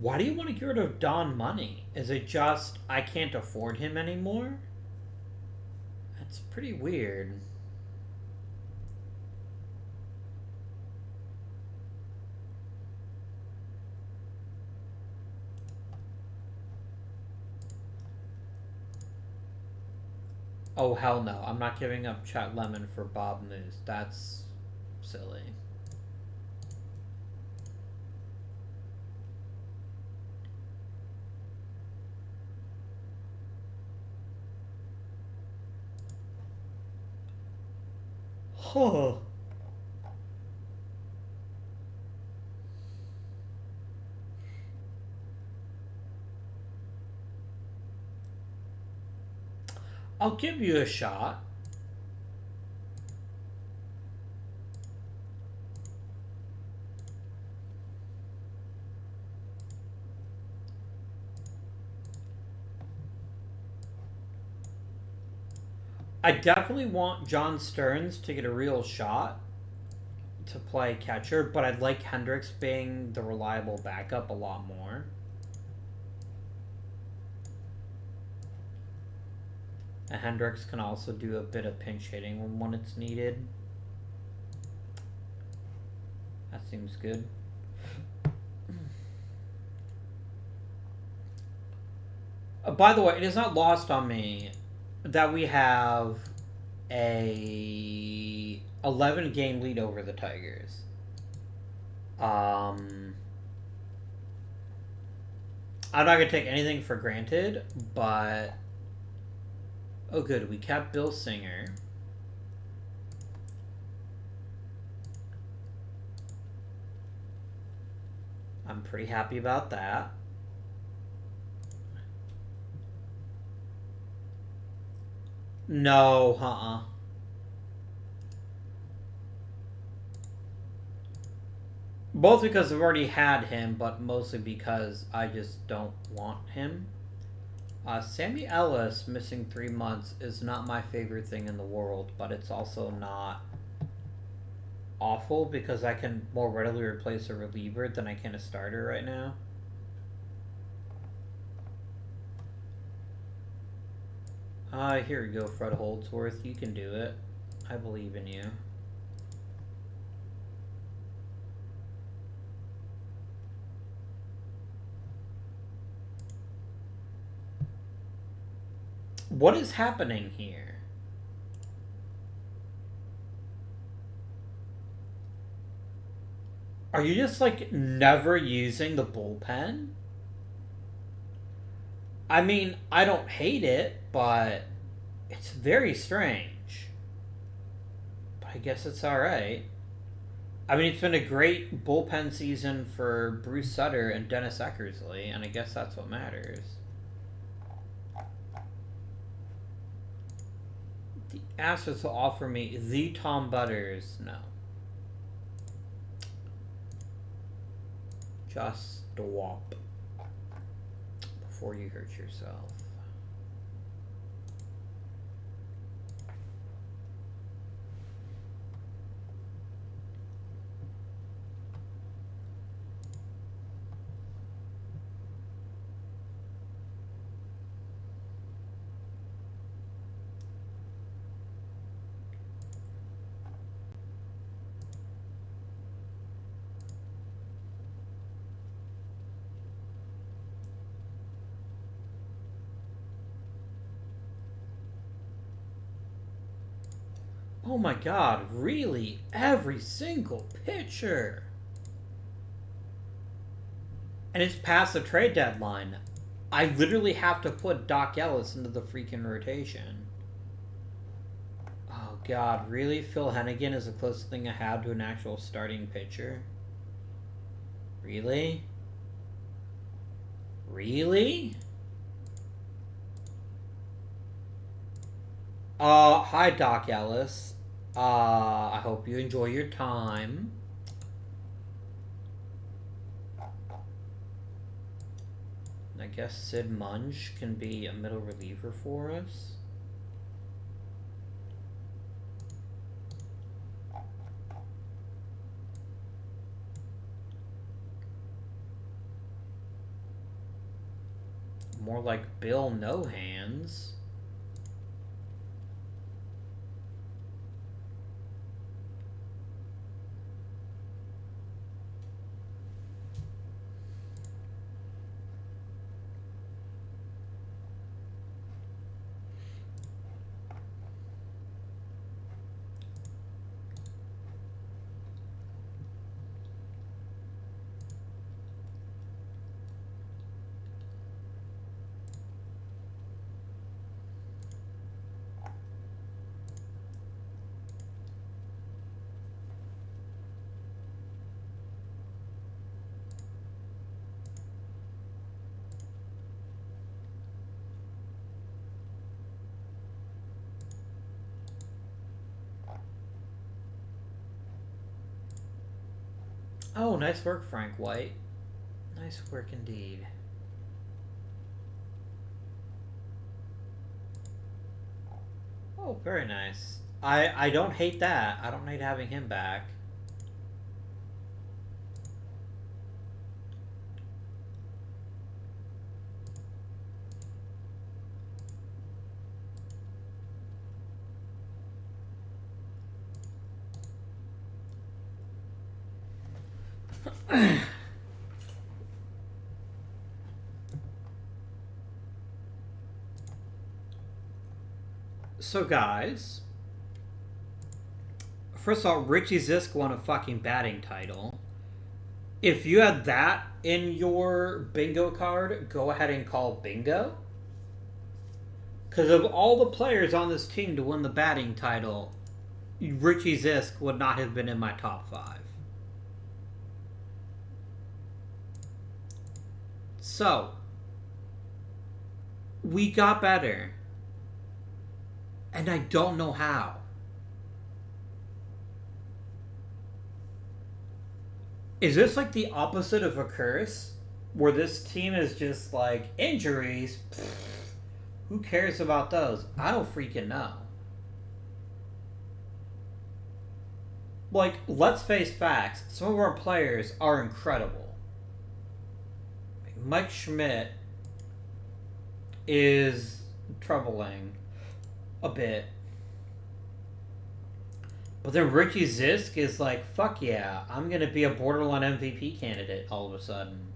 Why do you want to get rid of Don Money? Is it just I can't afford him anymore? That's pretty weird. Oh, hell no. I'm not giving up Chet Lemon for Bob Moose. That's silly. Huh. I'll give you a shot. I definitely want John Stearns to get a real shot to play catcher, but I'd like Hendricks being the reliable backup a lot more. And Hendricks can also do a bit of pinch hitting when it's needed. That seems good. By the way, it is not lost on me that we have a 11 game lead over the Tigers. I'm not gonna take anything for granted, but oh good, we kept Bill Singer. I'm pretty happy about that. No, Both because I've already had him, but mostly because I just don't want him. Sammy Ellis missing 3 months is not my favorite thing in the world, but it's also not awful because I can more readily replace a reliever than I can a starter right now. Here we go, Fred Holdsworth. You can do it. I believe in you. What is happening here? Are you just, like, never using the bullpen? I mean, I don't hate it, but it's very strange. But I guess it's alright. I mean, it's been a great bullpen season for Bruce Sutter and Dennis Eckersley, and I guess that's what matters. The Astros will offer me the Tom Butters. No. Just stop before you hurt yourself. Oh my god, really? Every single pitcher? And it's past the trade deadline. I literally have to put Doc Ellis into the freaking rotation. Oh god, really? Phil Hennigan is the closest thing I have to an actual starting pitcher? Really? Really? Hi Doc Ellis. I hope you enjoy your time. I guess Sid Munch can be a middle reliever for us. More like Bill No Hands. Oh, nice work, Frank White. Nice work indeed. Oh, very nice. I don't hate that. I don't hate having him back. So, guys, first of all, Richie Zisk won a fucking batting title. If you had that in your bingo card, go ahead and call bingo. Because of all the players on this team to win the batting title, Richie Zisk would not have been in my top 5. So, we got better. And I don't know how. Is this like the opposite of a curse? Where this team is just like, injuries? Pfft, who cares about those? I don't freaking know. Like, let's face facts. Some of our players are incredible. Mike Schmidt is troubling a bit. But then Richie Zisk is like, fuck yeah, I'm going to be a borderline MVP candidate all of a sudden.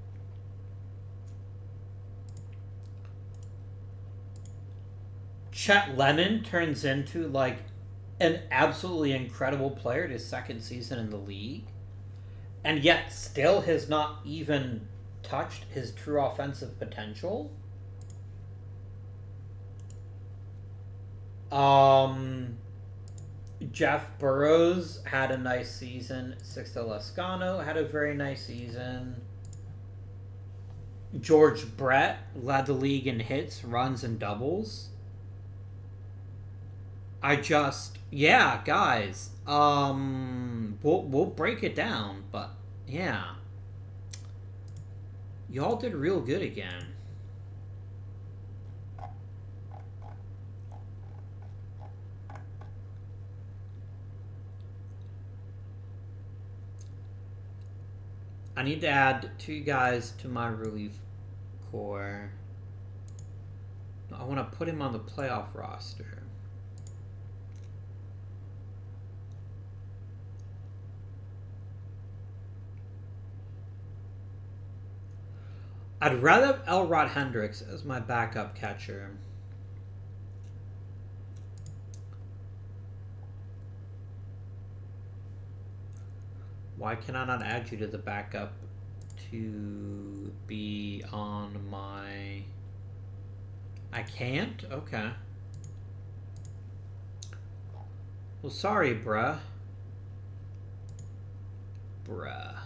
Chet Lemon turns into like an absolutely incredible player his second season in the league. And yet still has not even touched his true offensive potential. Jeff Burrows had a nice season. Sixto Lascano had a very nice season. George Brett led the league in hits, runs, and doubles. Yeah, guys. We'll break it down, but yeah, y'all did real good again. I need to add 2 guys to my relief core. I want to put him on the playoff roster. I'd rather have Elrod Hendricks as my backup catcher. Why can I not add you to the backup to be on my... I can't? Okay. Well, sorry, bruh. I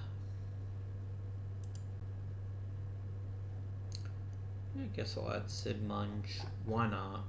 guess I'll add Sid Munch. Why not?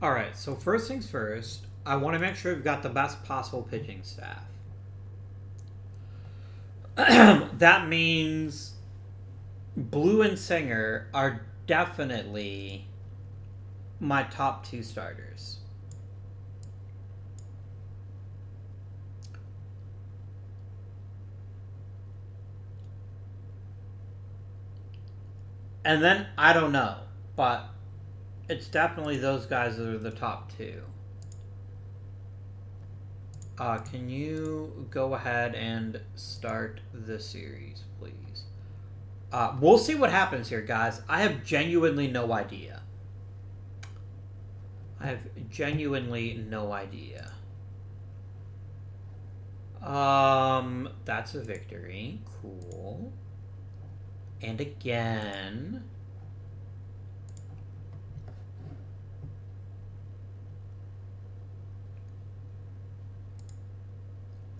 Alright, so first things first, I want to make sure we've got the best possible pitching staff. That means Blue and Singer are definitely my top 2 starters. And then, I don't know, but it's definitely those guys that are the top 2. Can you go ahead and start the series, please? We'll see what happens here, guys. I have genuinely no idea. That's a victory. Cool. And again...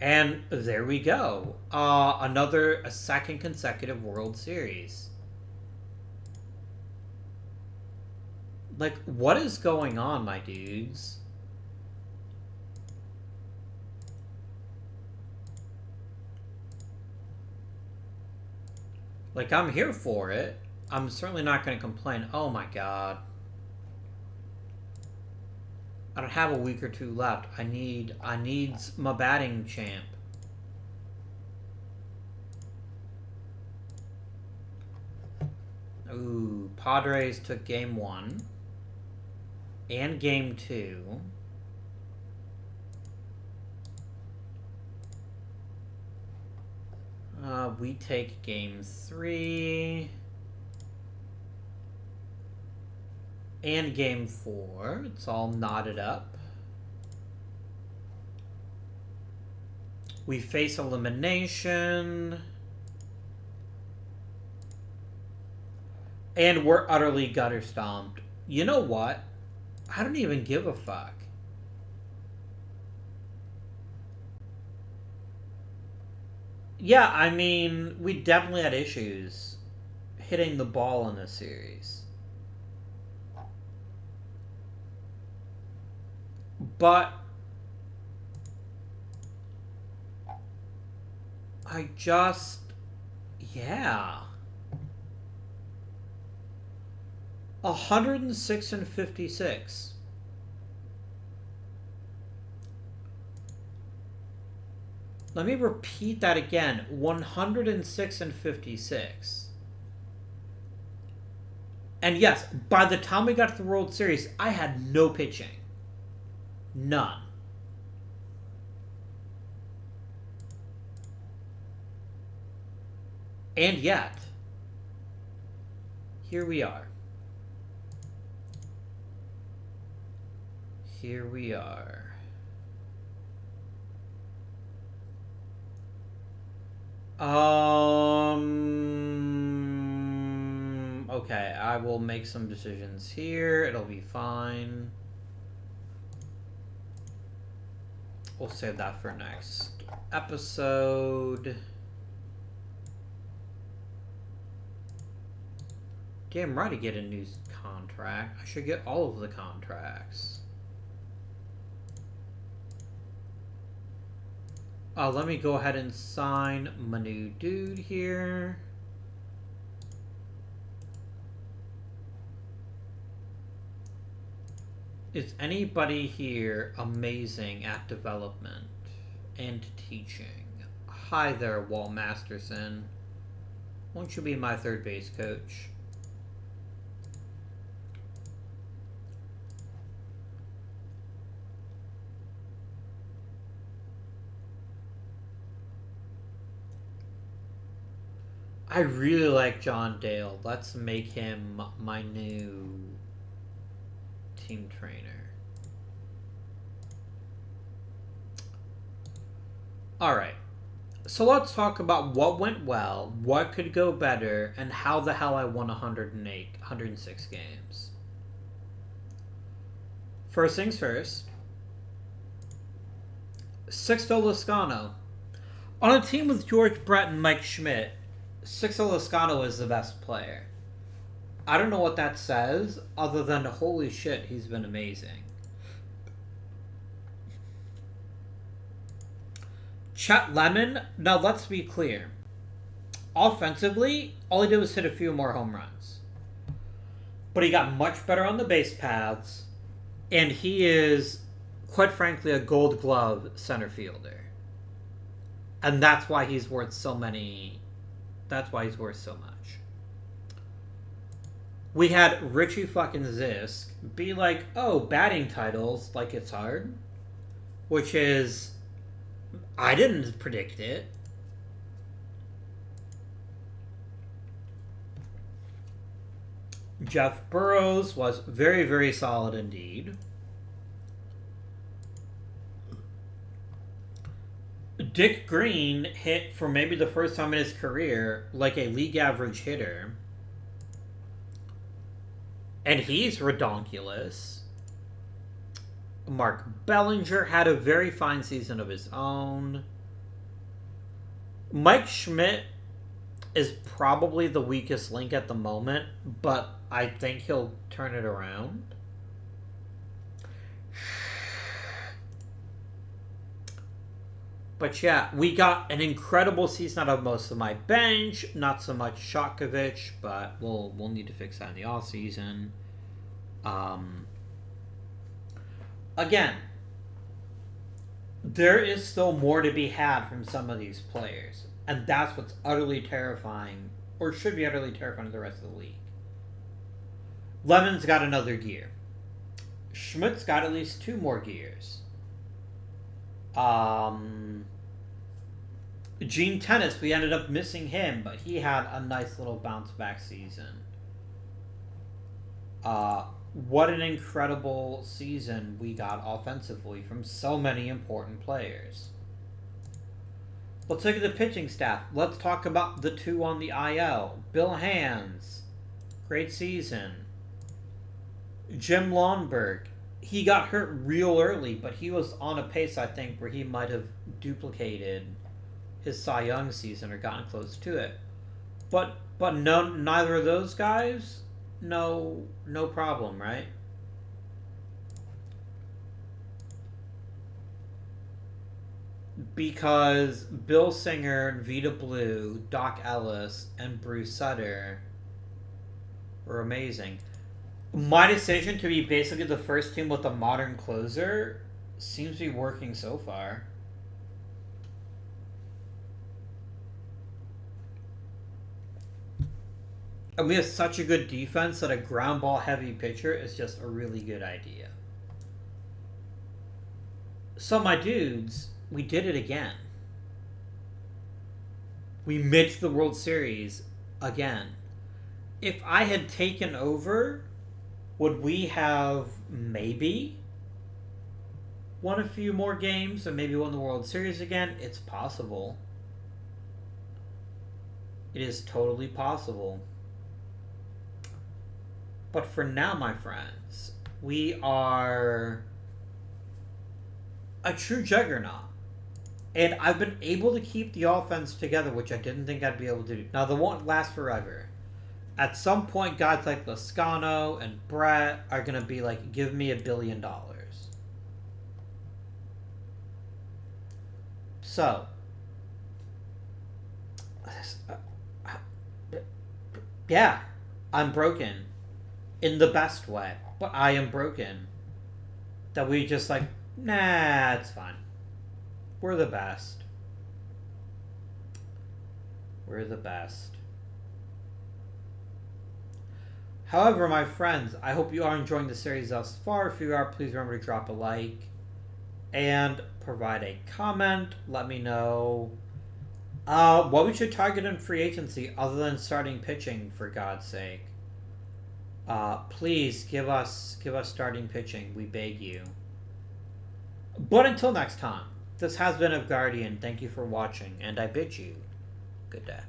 And there we go. A second consecutive World Series. Like, what is going on, my dudes? Like, I'm here for it. I'm certainly not going to complain. Oh my god. I don't have a week or two left. I needs my batting champ. Ooh, Padres took game 1 and game 2. We take game 3 and game 4. It's all knotted up. We face elimination. And we're utterly gutter stomped. You know what? I don't even give a fuck. Yeah, I mean, we definitely had issues hitting the ball in this series. But I just... yeah. 106 and 56. Let me repeat that again. 106 and 56. And yes, by the time we got to the World Series, I had no pitching. None. And yet, here we are. Here we are. Okay, I will make some decisions here. It'll be fine. We'll save that for next episode. Damn right to get a new contract. I should get all of the contracts. Let me go ahead and sign my new dude here. Is anybody here amazing at development and teaching? Hi there, Walt Masterson. Won't you be my third base coach? I really like John Dale. Let's make him my new team trainer. Alright. So let's talk about what went well, what could go better, and how the hell I won 106 games. First things first. Sixto Loscano. On a team with George Brett and Mike Schmidt, Sixto Loscano is the best player. I don't know what that says, other than holy shit, he's been amazing. Chet Lemon, now let's be clear. Offensively, all he did was hit a few more home runs. But he got much better on the base paths, and he is, quite frankly, a Gold Glove center fielder. And that's why he's worth so many... That's why he's worth so much. We had Richie fucking Zisk be like, oh, batting titles, like it's hard. Which is... I didn't predict it. Jeff Burrows was very, very solid indeed. Dick Green hit, for maybe the first time in his career, like a league average hitter. And he's redonkulous. Mark Bellinger had a very fine season of his own. Mike Schmidt is probably the weakest link at the moment, but I think he'll turn it around. But yeah, we got an incredible season out of most of my bench. Not so much Vukovich, but we'll need to fix that in the offseason. again, there is still more to be had from some of these players. And that's what's utterly terrifying, or should be utterly terrifying to the rest of the league. Lemon's got another gear. Schmidt's got at least 2 more gears. Gene Tennis, we ended up missing him, but he had a nice little bounce back season. What an incredible season we got offensively from so many important players. Let's look at the pitching staff. Let's talk about the 2 on the IL. Bill Hands, great season. Jim Longberg, he got hurt real early, but he was on a pace, I think, where he might have duplicated his Cy Young season or gotten close to it. But no, neither of those guys, no problem, right? Because Bill Singer, Vita Blue, Doc Ellis, and Bruce Sutter were amazing. My decision to be basically the first team with a modern closer seems to be working so far. And we have such a good defense that a ground ball heavy pitcher is just a really good idea. So my dudes, we did it again. We made the World Series again. If I had taken over, would we have maybe won a few more games and maybe won the World Series again? It's possible. It is totally possible. But for now, my friends, we are a true juggernaut. And I've been able to keep the offense together, which I didn't think I'd be able to do. Now, they won't last forever. At some point, guys like Lascano and Brett are going to be like, give me $1 billion. So, yeah, I'm broken. In the best way. But I am broken. That we just like, nah, it's fine. We're the best. We're the best. However, my friends, I hope you are enjoying the series thus far. If you are, please remember to drop a like and provide a comment. Let me know what we should target in free agency other than starting pitching, for God's sake. Please give us starting pitching. We beg you. But until next time, this has been Guardian. Thank you for watching, and I bid you good day.